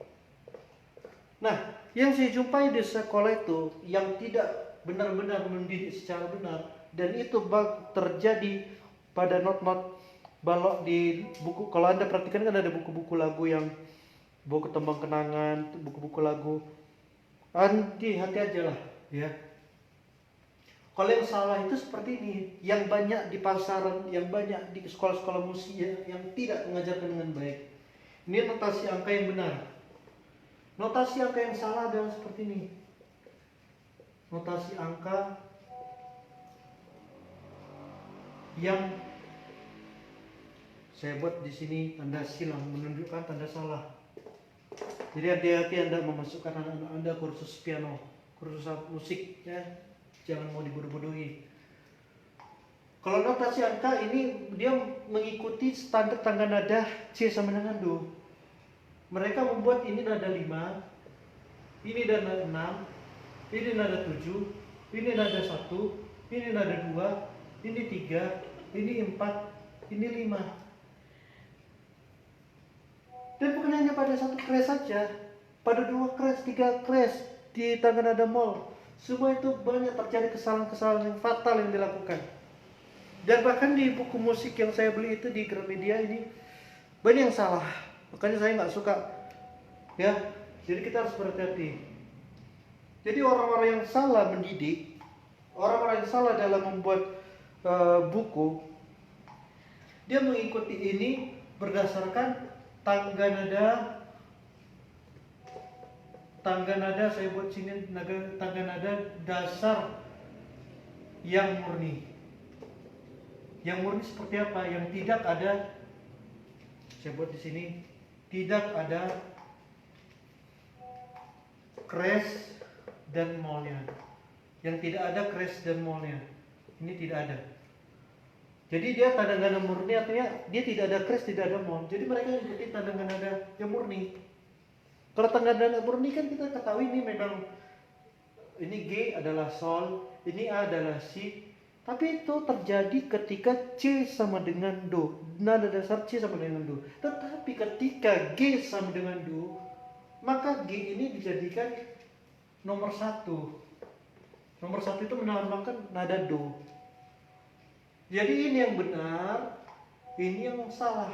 Nah, yang saya jumpai di sekolah itu yang tidak benar-benar mendidik secara benar, dan itu terjadi pada not-not balok di buku. Kalau Anda perhatikan kan ada buku-buku lagu, yang buku tembang kenangan, buku-buku lagu. Andi hati aja lah, ya. Kalau yang salah itu seperti ini, yang banyak di pasaran, yang banyak di sekolah-sekolah musik yang tidak mengajarkan dengan baik. Ini notasi angka yang benar. Notasi angka yang salah adalah seperti ini. Notasi angka yang saya buat di sini tanda silang, menunjukkan tanda salah. Jadi hati-hati Anda memasukkan anak-anak Anda kursus piano, kursus musik, ya. Jangan mau dibodoh-bodohi. Kalau notasi angka ini dia mengikuti standar tangga nada C sama dengan Do. Mereka membuat ini nada 5, ini nada 6, ini nada 7, ini nada 1, ini nada 2, ini 3, ini 4, ini 5. Dan bukan hanya pada satu crash saja, pada 2 crash, 3 crash di tangga nada mol. Semua itu banyak terjadi kesalahan-kesalahan yang fatal yang dilakukan. Dan bahkan di buku musik yang saya beli itu di Gramedia ini banyak yang salah. Makanya saya nggak suka, ya. Jadi kita harus berhati-hati. Jadi orang-orang yang salah mendidik, orang-orang yang salah dalam membuat buku, dia mengikuti ini berdasarkan tangga nada, saya buat sini tangga nada dasar yang murni. Yang murni seperti apa? Yang tidak ada, saya buat di sini, tidak ada crash dan molnya. Yang tidak ada crash dan molnya. Ini tidak ada. Jadi dia tanda nada murni, artinya dia tidak ada crash, tidak ada mol. Jadi mereka ikuti tanda nada yang murni. Kalau tanda nada murni kan kita ketahui ini memang, ini G adalah Sol, ini A adalah Si. Tapi itu terjadi ketika C sama dengan Do. Nada dasar C sama dengan Do. Tetapi ketika G sama dengan Do, maka G ini dijadikan nomor 1. Nomor 1 itu melambangkan nada Do. Jadi ini yang benar, ini yang salah.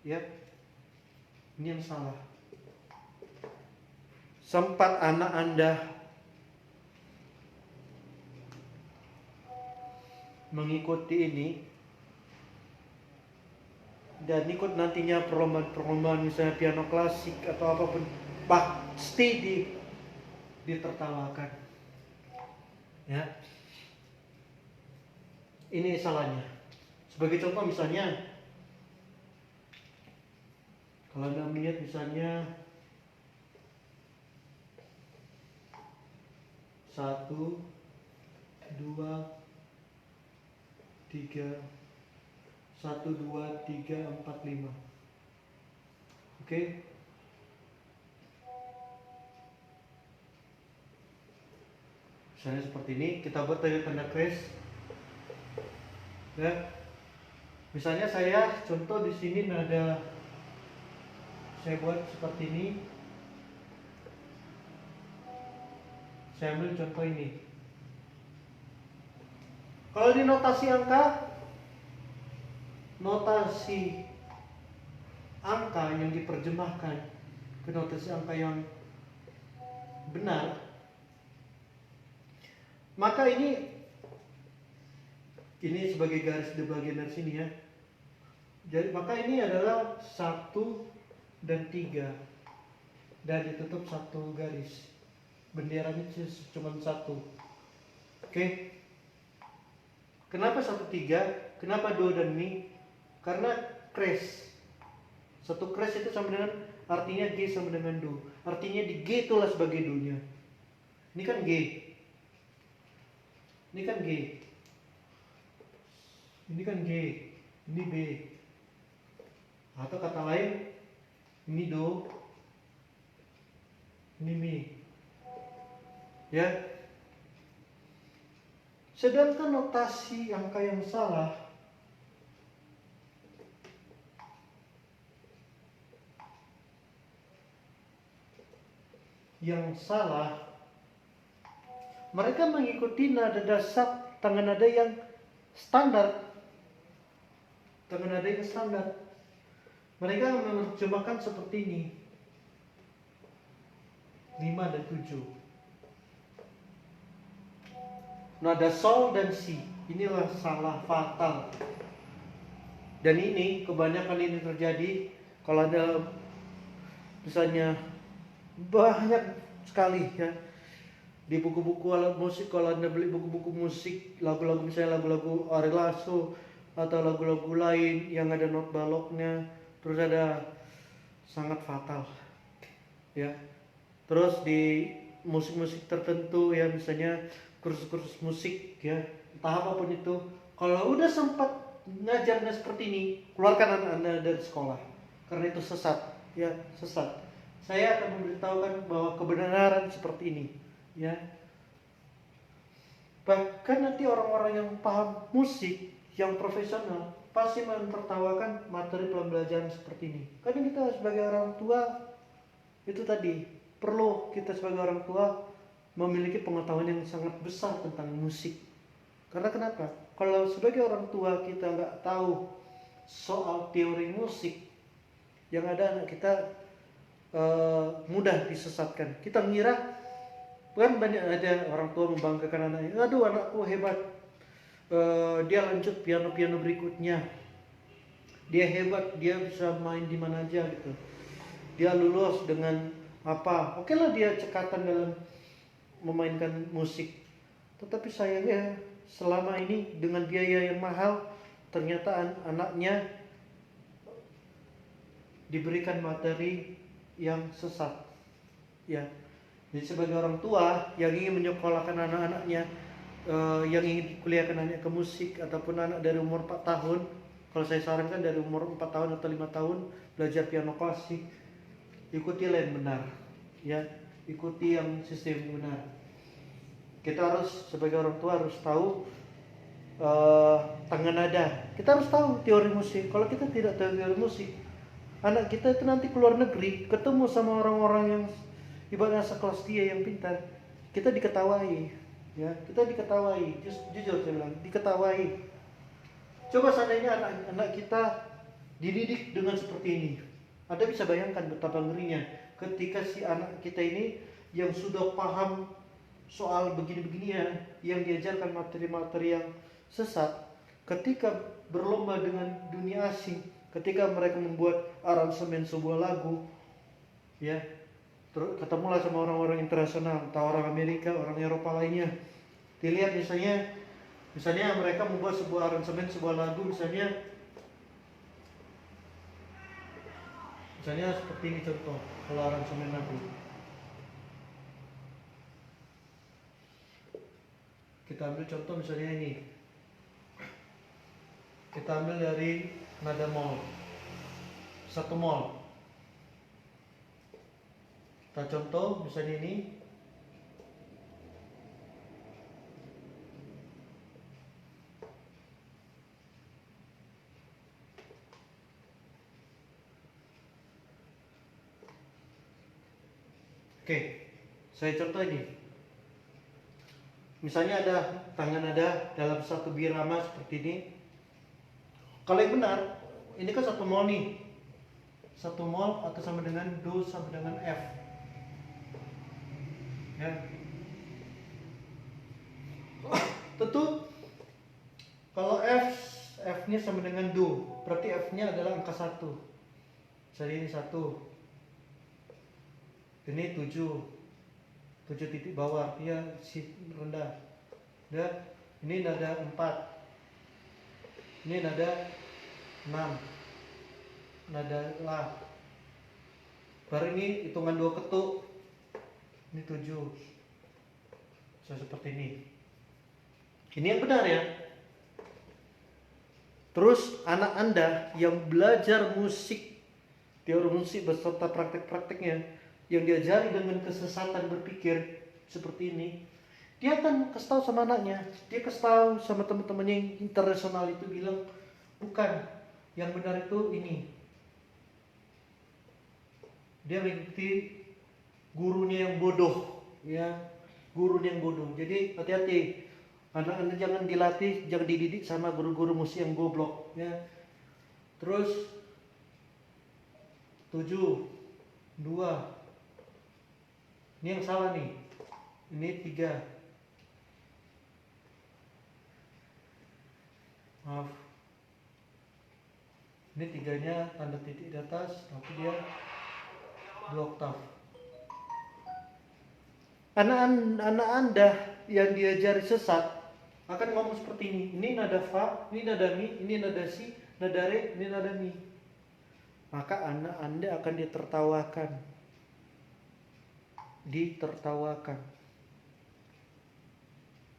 Ya. Ini yang salah. Sempat anak Anda mengikuti ini dan ikut nantinya perlombaan misalnya piano klasik atau apapun, pasti ditertawakan, ya. ini salahnya. Sebagai contoh misalnya, kalau Anda melihat misalnya 1, 2, 3, 1, 2, 3, 4, 5. Oke. Misalnya seperti ini, kita buat tanda crash. Ya. Misalnya saya contoh di sini nada, saya buat seperti ini. Saya ambil contoh ini. Kalau di notasi angka yang diterjemahkan ke notasi angka yang benar, maka ini sebagai garis di bagian dari sini ya. Jadi maka ini adalah 1 dan 3 dan ditutup satu garis. Benderanya cuma 1. Oke. Kenapa 1, 3? Kenapa 2 dan ini? Karena crash. Satu crash itu sama dengan, artinya G sama dengan do. Artinya di G itulah sebagai do-nya. Ini kan G. Ini kan G. Ini kan G. Ini B. Atau kata lain, ini do. Ini mi. Ya. Sedangkan notasi angka yang salah mereka mengikuti nada dasar tangga nada yang standar. Mereka menerjemahkan seperti ini, 5 dan 7. Nada sol dan si, inilah salah fatal. Dan ini kebanyakan ini terjadi kalau ada misalnya banyak sekali ya di buku-buku alat musik. Kalau Anda beli buku-buku musik, lagu-lagu misalnya lagu-lagu Ari Lasso atau lagu-lagu lain yang ada not baloknya, terus ada sangat fatal ya. Terus di musik-musik tertentu ya, misalnya kursus-kursus musik ya, entah apapun itu, kalau udah sempat ngajarnya seperti ini, keluarkan anak Anda dari sekolah, karena itu sesat ya, sesat. Saya akan memberitahukan bahwa kebenaran seperti ini ya. Bahkan nanti orang-orang yang paham musik, yang profesional, pasti menertawakan materi pembelajaran seperti ini. Karena kita sebagai orang tua, itu tadi, perlu kita sebagai orang tua memiliki pengetahuan yang sangat besar tentang musik. Karena kenapa? Kalau sebagai orang tua kita nggak tahu soal teori musik, yang ada anak kita mudah disesatkan. Kita mengira, kan banyak ada orang tua membanggakan anaknya, aduh anakku hebat, dia lanjut piano berikutnya, dia hebat, dia bisa main di mana aja gitu, dia lulus dengan apa, oke lah dia cekatan dalam memainkan musik. Tetapi sayangnya selama ini dengan biaya yang mahal, ternyata anaknya diberikan materi yang sesat ya. Jadi sebagai orang tua yang ingin menyekolahkan anak-anaknya, yang ingin kuliahkan anaknya ke musik, ataupun anak dari umur 4 tahun, kalau saya sarankan dari umur 4 tahun atau 5 tahun belajar piano klasik, ikuti yang benar ya, ikuti yang sistem yang benar. Kita harus sebagai orang tua harus tahu tangga nada, kita harus tahu teori musik. Kalau kita tidak tahu teori musik, anak kita itu nanti keluar negeri ketemu sama orang-orang yang ibaratnya sekelas dia yang pintar, kita diketawai ya, kita diketawai. Jujur saya bilang, diketawai. Coba seandainya anak kita dididik dengan seperti ini, Anda bisa bayangkan betapa ngerinya ketika si anak kita ini yang sudah paham soal begini-beginian, yang diajarkan materi-materi yang sesat, ketika berlomba dengan dunia asing, ketika mereka membuat aransemen sebuah lagu ya, ketemulah sama orang-orang internasional, entah orang Amerika, orang Eropa lainnya. Dilihat misalnya Misalnya mereka membuat sebuah aransemen sebuah lagu, misalnya seperti ini contoh kalau aransemen lagu. Kita ambil contoh misalnya ini. Kita ambil dari nada mol. Satu mol. Kita contoh misalnya ini. Oke, saya contoh ini. Misalnya ada tangan nada dalam satu birama seperti ini. Kalau yang benar, ini kan satu mol nih. Satu mol atau sama dengan do sama dengan F. Ya. Tentu kalau F-nya sama dengan do, berarti F-nya adalah angka 1. Jadi ini 1. Ini 7 titik bawah, dia si rendah. Dan ini nada 4. Ini nada 6. Nada La. Baru ini hitungan 2 ketuk. Ini 7. Seperti ini. Ini yang benar ya. Terus anak Anda yang belajar musik, teori musik beserta praktek-prakteknya, yang diajari dengan kesesatan berpikir seperti ini, dia akan kasih tahu sama anaknya, dia kasih tahu sama teman-temannya yang internasional itu bilang, bukan, yang benar itu ini. Dia mengikuti gurunya yang bodoh, ya, gurunya yang bodoh. Jadi hati-hati, anak Anda jangan dilatih, jangan dididik sama guru-guru musik yang goblok, ya. Terus 7, 2. Ini yang salah nih. Ini 3. Maaf. Ini 3-nya tanda titik di atas, tapi dia 2 oktav. Anak Anda yang diajari sesat akan ngomong seperti ini. Ini nada fa, ini nada mi, ini nada si, nada re, ini nada mi. Maka anak Anda akan ditertawakan.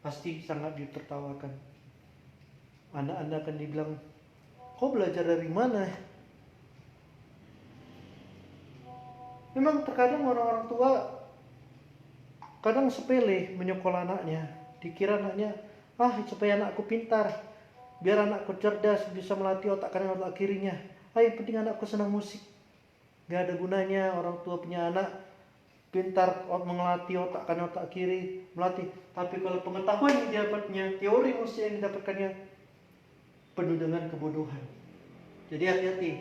Pasti sangat ditertawakan. Anak Anda akan dibilang, kau belajar dari mana? Memang terkadang orang-orang tua kadang sepele menyekolah anaknya. Dikira anaknya, supaya anakku pintar, biar anakku cerdas, bisa melatih otak kanan otak kirinya. Yang penting anakku senang musik. Gak ada gunanya orang tua punya anak pintar melatih otak kanan otak kiri, melatih. Tapi kalau pengetahuan yang didapatnya, teori musik yang didapatkannya penuh dengan kebodohan. Jadi hati-hati,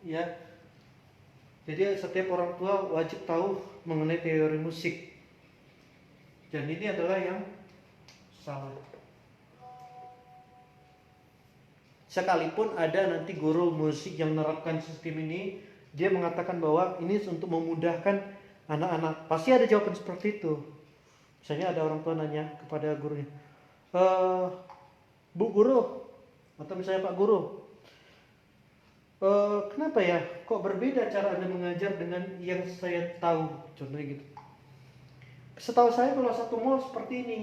ya. Jadi setiap orang tua wajib tahu mengenai teori musik. Dan ini adalah yang salah. Sekalipun ada nanti guru musik yang menerapkan sistem ini, dia mengatakan bahwa ini untuk memudahkan anak-anak. Pasti ada jawaban seperti itu. Misalnya ada orang tua nanya kepada gurunya, Bu Guru, atau misalnya Pak Guru, kenapa ya kok berbeda cara Anda mengajar dengan yang saya tahu? Contohnya gitu. Setahu saya kalau satu mol seperti ini,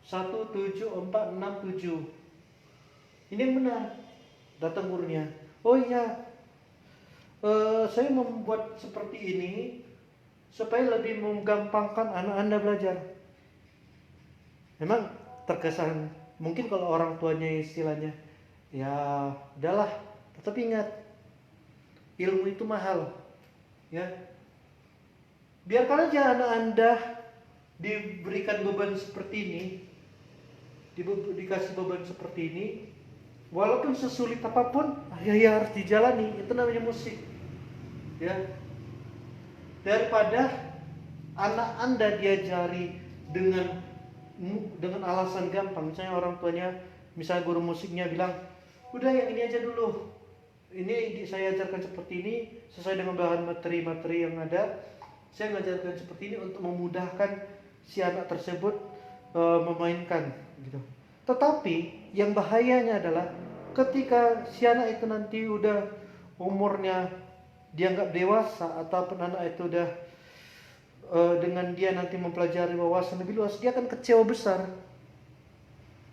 1, 7, 4, 6, 7. Ini yang benar. Datang gurunya, oh iya, saya membuat seperti ini supaya lebih menggampangkan anak Anda belajar. Memang terkesan, mungkin kalau orang tuanya istilahnya, ya udahlah. Tetapi ingat, ilmu itu mahal, ya. Biarkan aja anak Anda diberikan beban seperti ini, dikasih beban seperti ini, walaupun sesulit apapun, ya harus dijalani. Itu namanya musik, ya. Daripada anak Anda diajari dengan alasan gampang. Misalnya orang tuanya, misalnya guru musiknya bilang, udah yang ini aja dulu, ini saya ajarkan seperti ini sesuai dengan bahan materi yang ada. Saya mengajarkan seperti ini untuk memudahkan si anak tersebut memainkan, gitu. Tetapi yang bahayanya adalah ketika si anak itu nanti udah umurnya dianggap dewasa, ataupun anak itu udah dengan dia nanti mempelajari wawasan lebih luas, dia akan kecewa besar.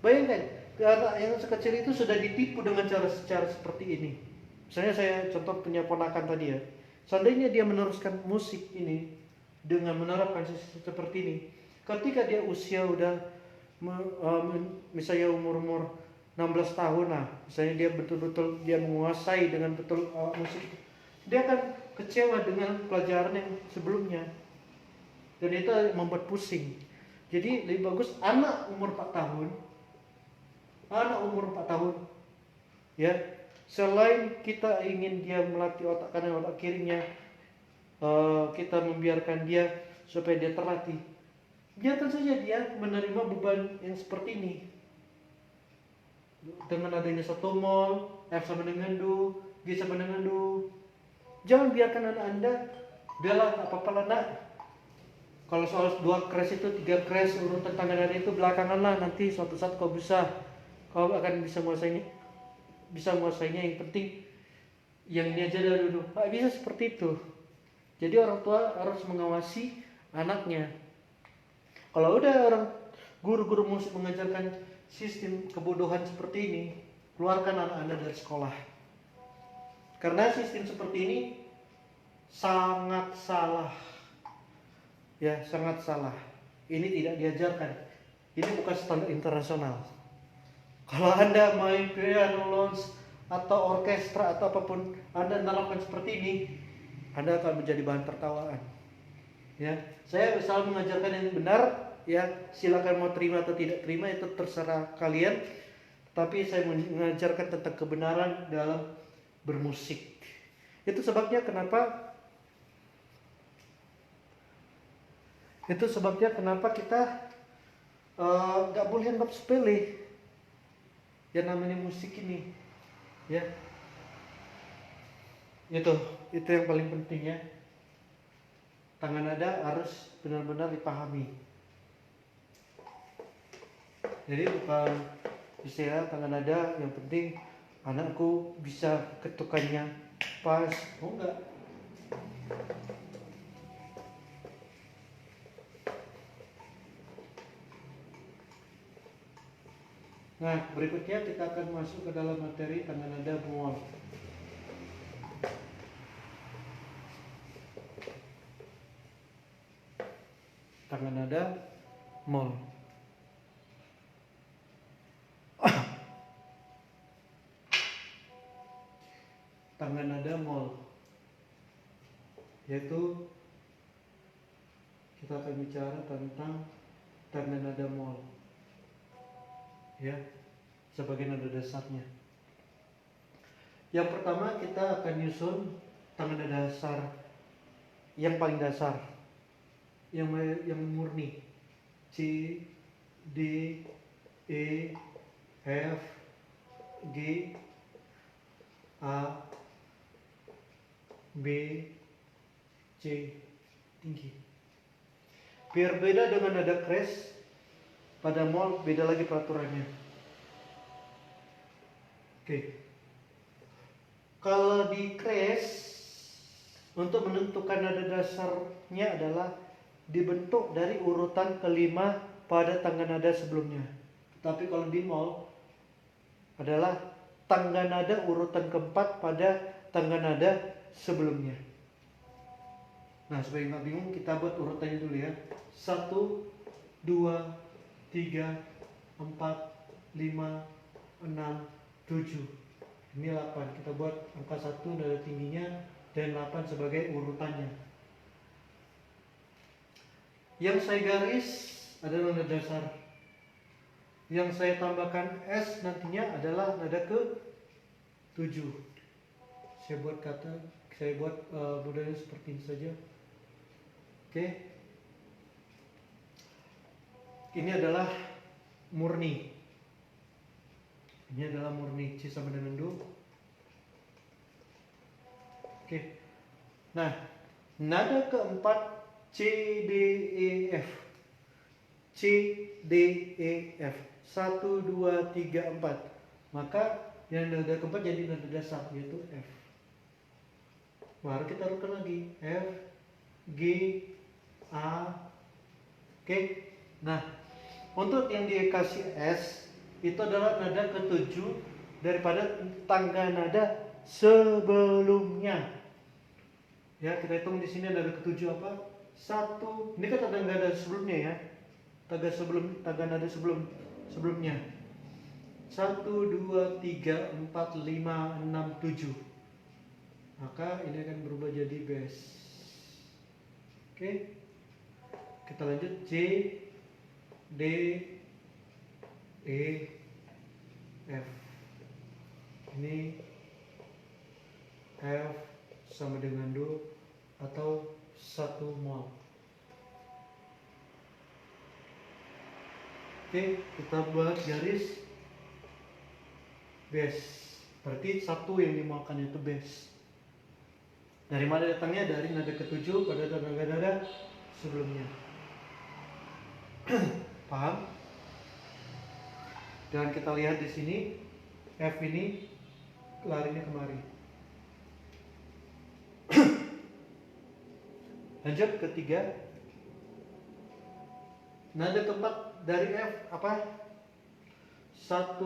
Bayangkan, anak yang sekecil itu sudah ditipu dengan cara seperti ini. Misalnya saya contoh punya ponakan tadi ya. Seandainya dia meneruskan musik ini dengan menerapkan seperti ini, ketika dia usia udah misalnya umur 16 tahun lah, misalnya dia betul-betul dia menguasai dengan betul musik, dia akan kecewa dengan pelajaran yang sebelumnya, dan itu membuat pusing. Jadi lebih bagus anak umur 4 tahun, ya, selain kita ingin dia melatih otak kanan dan otak kirinya, kita membiarkan dia supaya dia terlatih, biarkan saja dia menerima beban yang seperti ini. Dengan adanya satu mall, F sama dengan D, G sama dengan D, jangan biarkan anak Anda bela apa-apa lah nak. Kalau soal 2 crash itu 3 crash urutan tangan Anda itu belakangan lah, nanti suatu saat kau akan bisa menguasainya. Yang penting yang diajar dulu. Pak, bisa seperti itu. Jadi orang tua harus mengawasi anaknya. Kalau udah orang guru-guru musik mengajarkan sistem kebodohan seperti ini, keluarkan anak Anda dari sekolah. Karena sistem seperti ini sangat salah. Ya, sangat salah. Ini tidak diajarkan. Ini bukan standar internasional. Kalau Anda main piano, lounge, atau orkestra atau apapun, Anda menerapkan seperti ini, Anda akan menjadi bahan tertawaan. Ya, saya selalu mengajarkan yang benar. Ya, silakan mau terima atau tidak terima itu terserah kalian. Tapi saya mengajarkan tentang kebenaran dalam bermusik. Itu sebabnya kenapa kita nggak boleh anggap sepele yang namanya musik ini. Ya, itu yang paling penting ya. Tangan nada harus benar-benar dipahami. Jadi bukan istilah tangan nada yang penting anakku bisa ketukannya pas. Oh enggak. Nah, berikutnya kita akan masuk ke dalam materi tangan nada mol. Tangan nada mol. Tangan nada mol, yaitu kita akan bicara tentang tangan nada mol, ya, sebagai nada dasarnya. Yang pertama kita akan nyusun tangan nada dasar yang paling dasar, yang murni, C, D, E, F, G, A, B, C, tinggi. Biar beda dengan nada crash, pada mol beda lagi peraturannya. Oke. Kalau di crash, untuk menentukan nada dasarnya adalah dibentuk dari urutan kelima pada tangga nada sebelumnya. Tapi kalau di mol adalah tangga nada urutan keempat pada tangga nada sebelumnya. Nah, supaya nggak bingung, kita buat urutannya dulu ya. 1, 2, 3, 4, 5, 6, 7. Ini 8. Kita buat angka 1 nada tingginya dan 8 sebagai urutannya. Yang saya garis adalah nada dasar. Yang saya tambahkan S nantinya adalah nada ke 7. Saya buat modelnya seperti ini saja. Oke. Ini adalah murni. C sama dengan Do. Oke. Nah, nada keempat C, D, E, F. C, D, E, F. 1, 2, 3, 4. Maka yang nada keempat jadi nada dasar, yaitu F. Baru kita urutkan lagi F, G, A. Oke. Nah, untuk yang dikasih S itu adalah nada ketujuh daripada tangga nada sebelumnya. Ya, kita hitung di sini nada ketujuh apa? 1. Ini kan tangga nada sebelumnya ya. Tangga nada sebelumnya. 1, 2, 3, 4, 5, 6, 7. Maka ini akan berubah jadi bass. Oke. Kita lanjut C, D, E, F. Ini F sama dengan Do atau 1 mol. Oke, kita buat garis bass. Berarti 1 yang dimaukan itu bass. Dari mana datangnya? Dari nada ketujuh pada tangga nada sebelumnya. Paham? Dan kita lihat di sini F ini larinya kemari. Lanjut ketiga. Nada keempat dari F apa? 1,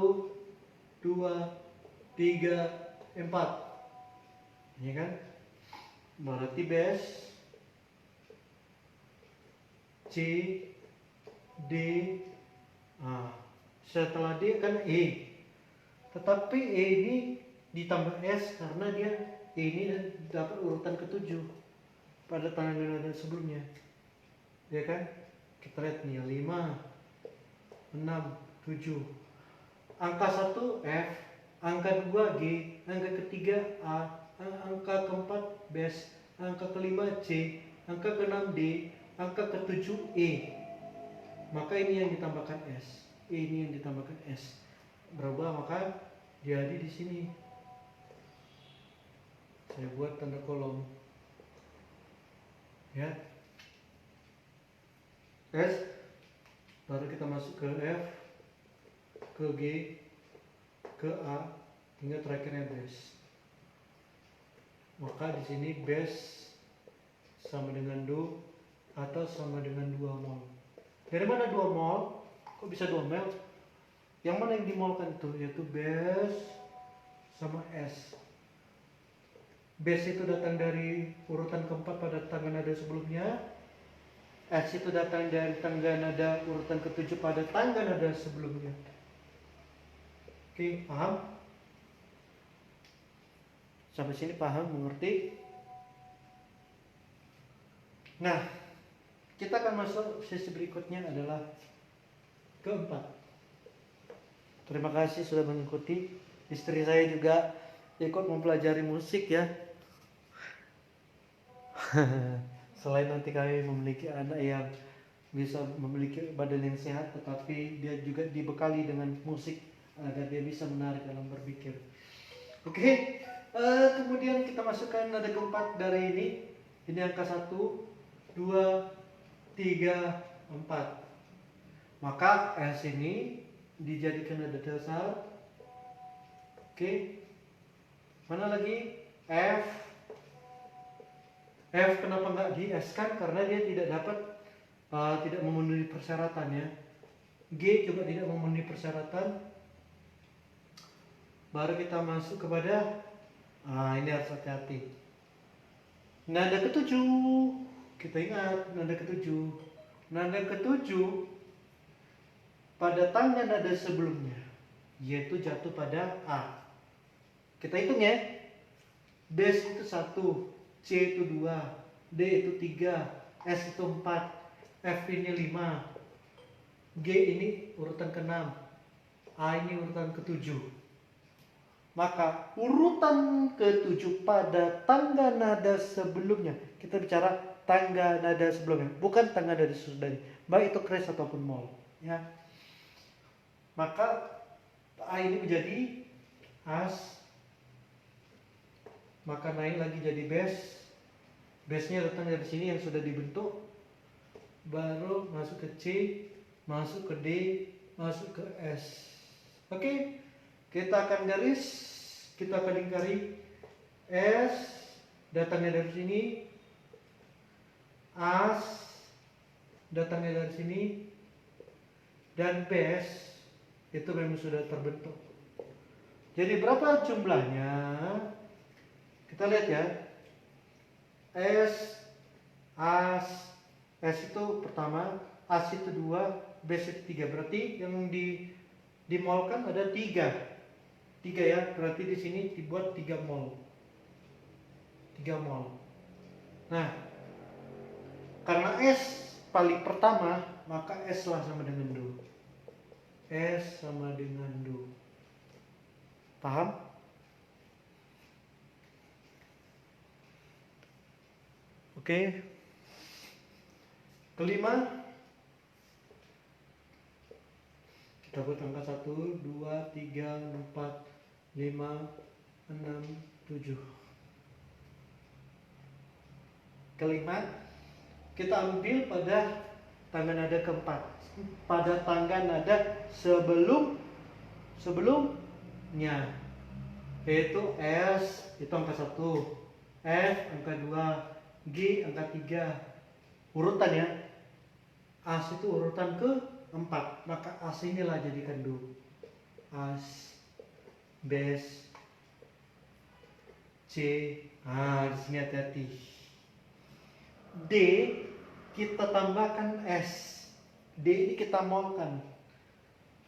2, 3, 4. Ini kan? Berarti bass C, D. Setelah D kan E. Tetapi E ini ditambah S karena dia E ini dapat urutan ketujuh pada tangga nada sebelumnya. Ya kan? Kita lihat nih 5, 6, 7. Angka 1 F, angka 2 G, angka ketiga A, angka keempat bass, angka kelima C, angka keenam D, angka ketujuh E. Maka ini yang ditambahkan S. Ini yang ditambahkan S. Berubah maka jadi di sini. Saya buat tanda kolom. Ya. S. Baru kita masuk ke F, ke G, ke A, hingga terakhirnya bass. Maka di sini bass sama dengan Do atau sama dengan 2 mol. Dari mana 2 mol? Kok bisa 2 mol? Yang mana yang dimolkan itu? Yaitu bass sama S. Bass itu datang dari urutan keempat pada tangga nada sebelumnya. S itu datang dari tangga nada urutan ketujuh pada tangga nada sebelumnya. Oke, paham? Sampai sini paham, mengerti? Nah, kita akan masuk sesi berikutnya adalah keempat. Terima kasih sudah mengikuti. Istri saya juga ikut mempelajari musik ya. Selain nanti kami memiliki anak yang bisa memiliki badan yang sehat, tetapi dia juga dibekali dengan musik agar dia bisa menarik dalam berpikir. Oke. Kemudian kita masukkan nada keempat dari ini. Ini angka 1, 2, 3, 4. Maka S ini dijadikan nada dasar. Oke. Mana lagi? F. F kenapa nggak di S kan? Karena dia tidak dapat, tidak memenuhi persyaratan ya. G juga tidak memenuhi persyaratan. Baru kita masuk kepada ini harus hati-hati. Nada ketujuh. Kita ingat nada ketujuh. Nada ketujuh pada tangga nada sebelumnya, yaitu jatuh pada A. Kita hitung ya. Bass itu 1, C itu 2, D itu 3, S itu 4, F ini 5, G ini urutan ke-6, A ini urutan ke-7. Maka urutan ke-7 pada tangga nada sebelumnya, kita bicara tangga nada sebelumnya, bukan tangga nada sesudahnya, baik itu kres ataupun mol ya. Maka A ini menjadi As, maka naik lagi jadi bass. Bassnya datang dari sini yang sudah dibentuk, baru masuk ke C, masuk ke D, masuk ke S. Oke, kita akan lingkari S, datangnya dari sini, AS, datangnya dari sini, dan base itu memang sudah terbentuk. Jadi berapa jumlahnya? Kita lihat ya. S, AS, S itu pertama, AS itu 2, base itu 3. Berarti yang dimolkan ada 3. 3 ya, berarti di sini dibuat 3 mol. 3 mol. Nah, karena S paling pertama, maka S lah sama dengan do. S sama dengan do. Paham? Oke. Kelima, kita buat angka 1, 2, 3, 4, 5, 6, 7. Kelima, kita ambil pada tangga nada keempat, pada tangga nada sebelumnya, yaitu S itu angka 1, F angka 2, G angka 3, urutan ya. As itu urutan ke-4, maka As inilah jadikan do. As, base, C. Di sini hati-hati. D kita tambahkan S. D ini kita molkan.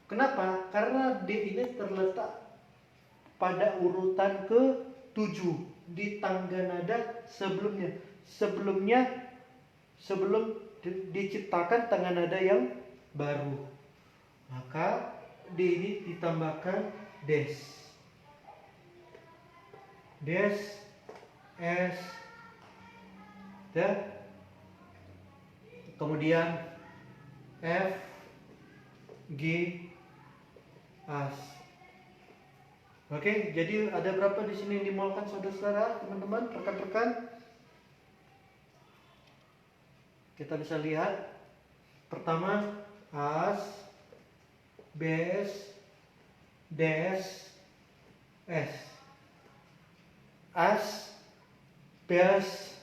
Kenapa? Karena D ini terletak pada urutan ke-7 di tangga nada sebelumnya. Sebelum diciptakan tangga nada yang baru. Maka D ini ditambahkan des. Des, S, dan kemudian F, G, As. Oke, jadi ada berapa di sini yang dimolkan saudara-saudara, teman-teman, rekan-rekan? Kita bisa lihat. Pertama, As, Bes, Des, S. As, Bes,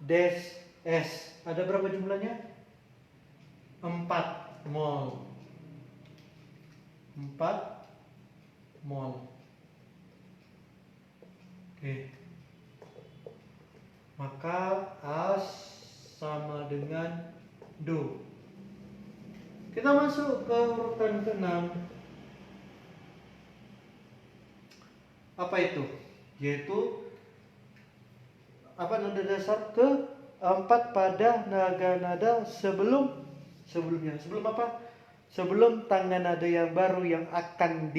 Des, S. Ada berapa jumlahnya? 4 mol. 4 mol. Oke. Maka As sama dengan do. Kita masuk ke urutan ke-6. Apa itu? Yaitu nada dasar ke-4 pada nada sebelumnya. Sebelum apa? Sebelum tangga nada yang baru yang akan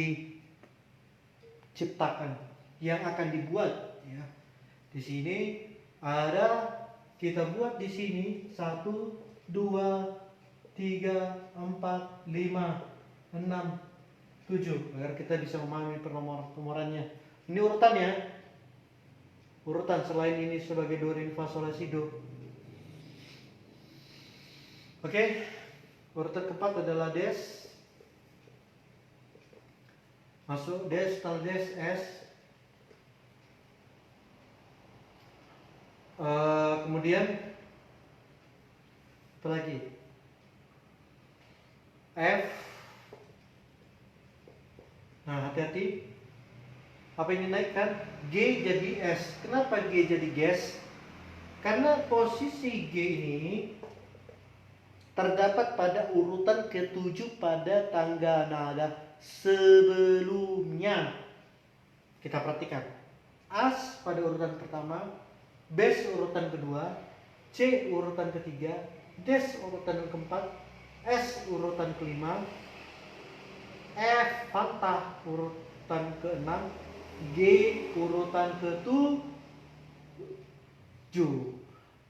diciptakan, yang akan dibuat ya. Di sini kita buat di sini 1, 2, 3, 4, 5, 6, 7 agar kita bisa memahami penomorannya. Ini urutannya. Urutan selain ini sebagai do, re, mi, fa, sol, la, si, do. Oke. Urutan keempat adalah des. Masuk des, tal des, S. Kemudian apa lagi? F. Nah, hati-hati. Apa yang dinaikkan? G jadi S. Kenapa G jadi ges? Karena posisi G ini terdapat pada urutan ke-7 pada tangga nada sebelumnya. Kita perhatikan. As pada urutan pertama, Bes urutan kedua, C urutan ketiga, Des urutan keempat, S urutan kelima, F fathah urutan keenam, G urutan ke-7.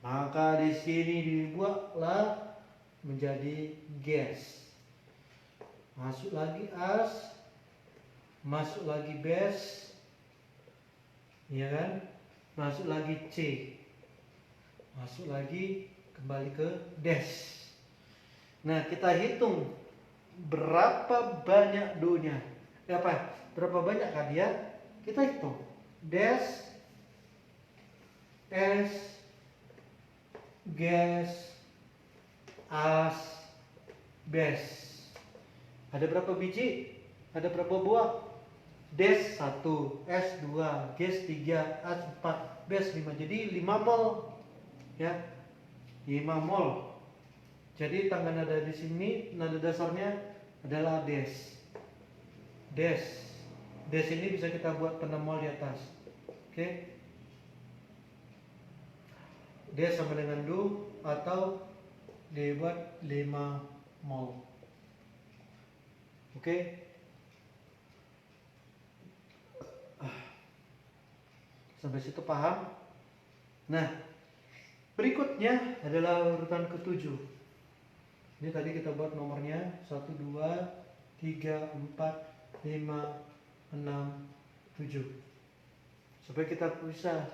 Maka di sini dibuatlah menjadi ges. Masuk lagi As, masuk lagi Bes, ya kan? Masuk lagi C, masuk lagi kembali ke Des. Nah, kita hitung berapa banyak do-nya. Apa? Berapa banyak kan dia? Kita hitung. Des, es, ges, as, bes. Ada berapa biji? Ada berapa buah? Des 1, es 2, ges 3, as 4, bes 5. Jadi 5 mol. Ya. 5 mol. Jadi tangga nada di sini, nada dasarnya adalah des. Des. Des ini bisa kita buat penam mol di atas. Oke. Des sama dengan do atau dibuat 5 mol. Oke. Sampai situ paham? Nah, berikutnya adalah urutan ke-7. Ini tadi kita buat nomornya 1, 2, 3, 4, 5, 6, 7. Supaya kita bisa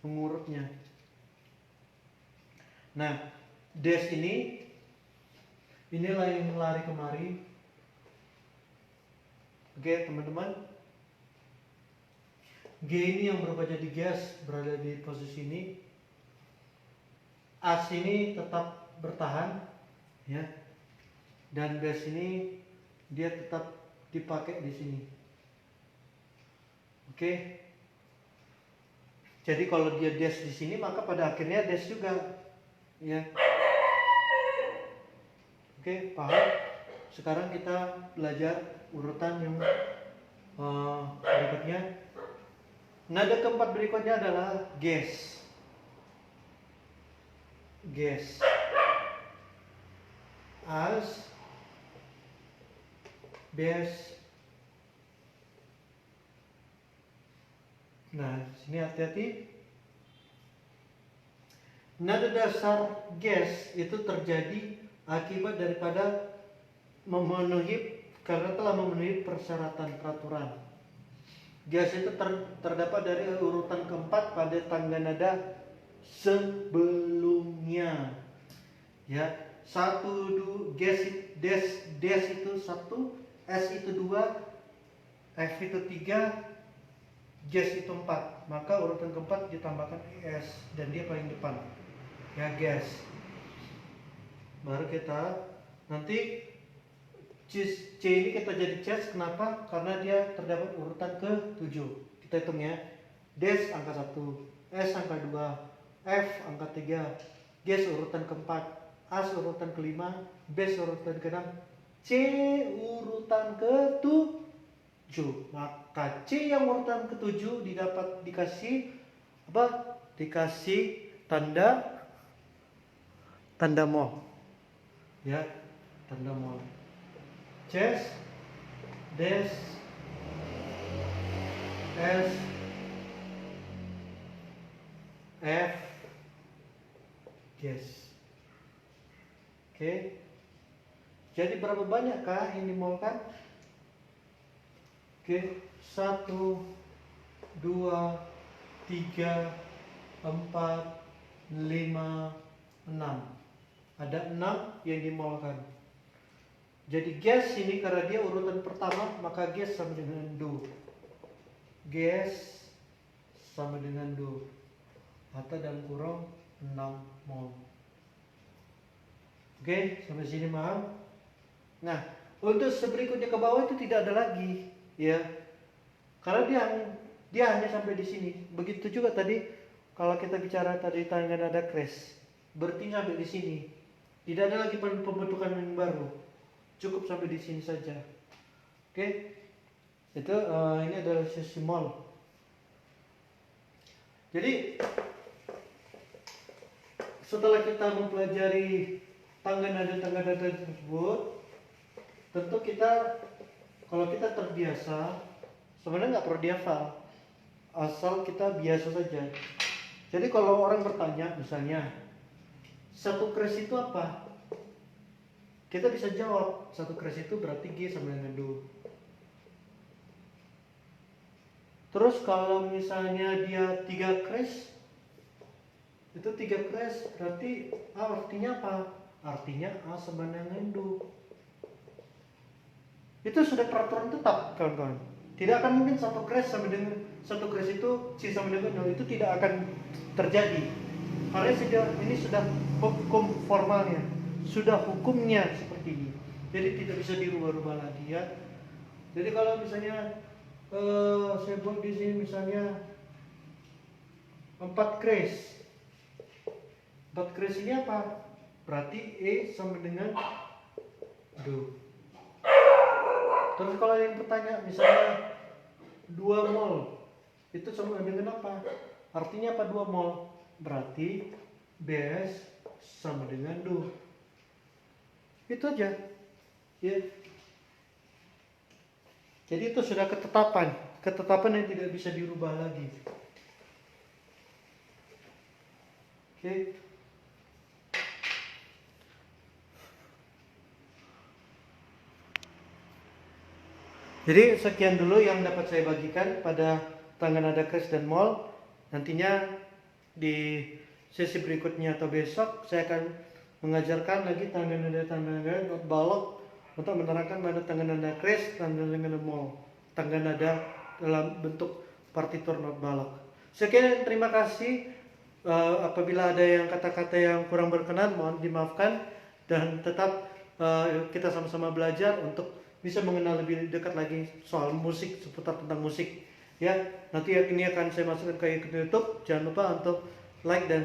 mengurutnya. Nah, des inilah yang lari kemari. Oke, teman-teman. G ini yang berubah jadi gas berada di posisi ini. As ini tetap bertahan, ya, dan bes ini dia tetap dipakai di sini. Oke. Jadi kalau dia des di sini maka pada akhirnya des juga, ya. Oke, paham? Sekarang kita belajar urutan yang berikutnya. Nada keempat berikutnya adalah ges. Ges. As, bes. Nah, sini hati-hati. Nada dasar ges itu terjadi akibat daripada karena telah memenuhi persyaratan peraturan. Ges itu terdapat dari urutan keempat pada tangga nada sebelumnya. Ya, 1, des itu 1, s itu 2, f itu 3, ges itu 4. Maka urutan keempat ditambahkan es dan dia paling depan. Ya, ges. Baru kita nanti C ini kita jadi ces. Kenapa? Karena dia terdapat urutan ke-7. Kita hitung ya. Des angka 1, S angka 2, F angka 3, ges urutan ke-4, As urutan ke-5, bes urutan ke-6, C urutan ke-7. Maka C yang urutan ke-7 dikasih apa? Dikasih tanda mol. Ya, tanda mol. Ces, des, S, F, ges. Oke. Jadi berapa banyakkah yang dimolkan? Oke, 1, 2, 3, 4, 5, 6. Ada 6 yang dimolkan. Jadi ges ini karena dia urutan pertama, maka ges sama dengan do. Ges sama dengan do. Atau dalam kurung 6 mol. Oke, sampai sini paham? Nah, untuk berikutnya ke bawah itu tidak ada lagi, ya. Karena dia hanya sampai di sini. Begitu juga tadi kalau kita bicara tadi tangga nada crash, berarti sampai di sini. Tidak ada lagi pembentukan yang baru. Cukup sampai di sini saja. Oke. Itu ini adalah sesi mol. Jadi setelah kita mempelajari tangga nada tersebut, tentu kita kalau kita terbiasa sebenarnya nggak perlu dihafal, asal kita biasa saja. Jadi kalau orang bertanya misalnya satu crash itu apa, kita bisa jawab satu crash itu berarti G sama dengan do. Terus kalau misalnya dia 3 crash, itu 3 crash berarti artinya apa? Artinya A sama dengan do. Itu sudah peraturan tetap, kawan-kawan. Tidak akan mungkin satu crash sama dengan satu crash itu C sama dengan 0, itu tidak akan terjadi. Karena ini sudah hukum formalnya, sudah hukumnya seperti ini. Jadi tidak bisa dirubah-rubah lagi ya. Jadi kalau misalnya saya buat di sini misalnya 4 crash. 4 crash ini apa? Berarti E sama dengan Do. Terus kalau yang bertanya misalnya 2 mol itu sama dengan apa? Artinya apa 2 mol? Berarti BS sama dengan Do. Itu aja. Ya. Jadi itu sudah ketetapan yang tidak bisa dirubah lagi. Oke. Jadi sekian dulu yang dapat saya bagikan pada tangga nada crash dan mol. Nantinya di sesi berikutnya atau besok saya akan mengajarkan lagi tangga nada not balok untuk menerangkan mana tangga nada crash, tangga nada mol, tangga nada dalam bentuk partitur not balok. Sekian, terima kasih. Apabila ada yang kata-kata yang kurang berkenan mohon dimaafkan, dan tetap kita sama-sama belajar untuk bisa mengenal lebih dekat lagi soal musik, seputar tentang musik ya. Nanti ini akan saya masukkan ke YouTube. Jangan lupa untuk like dan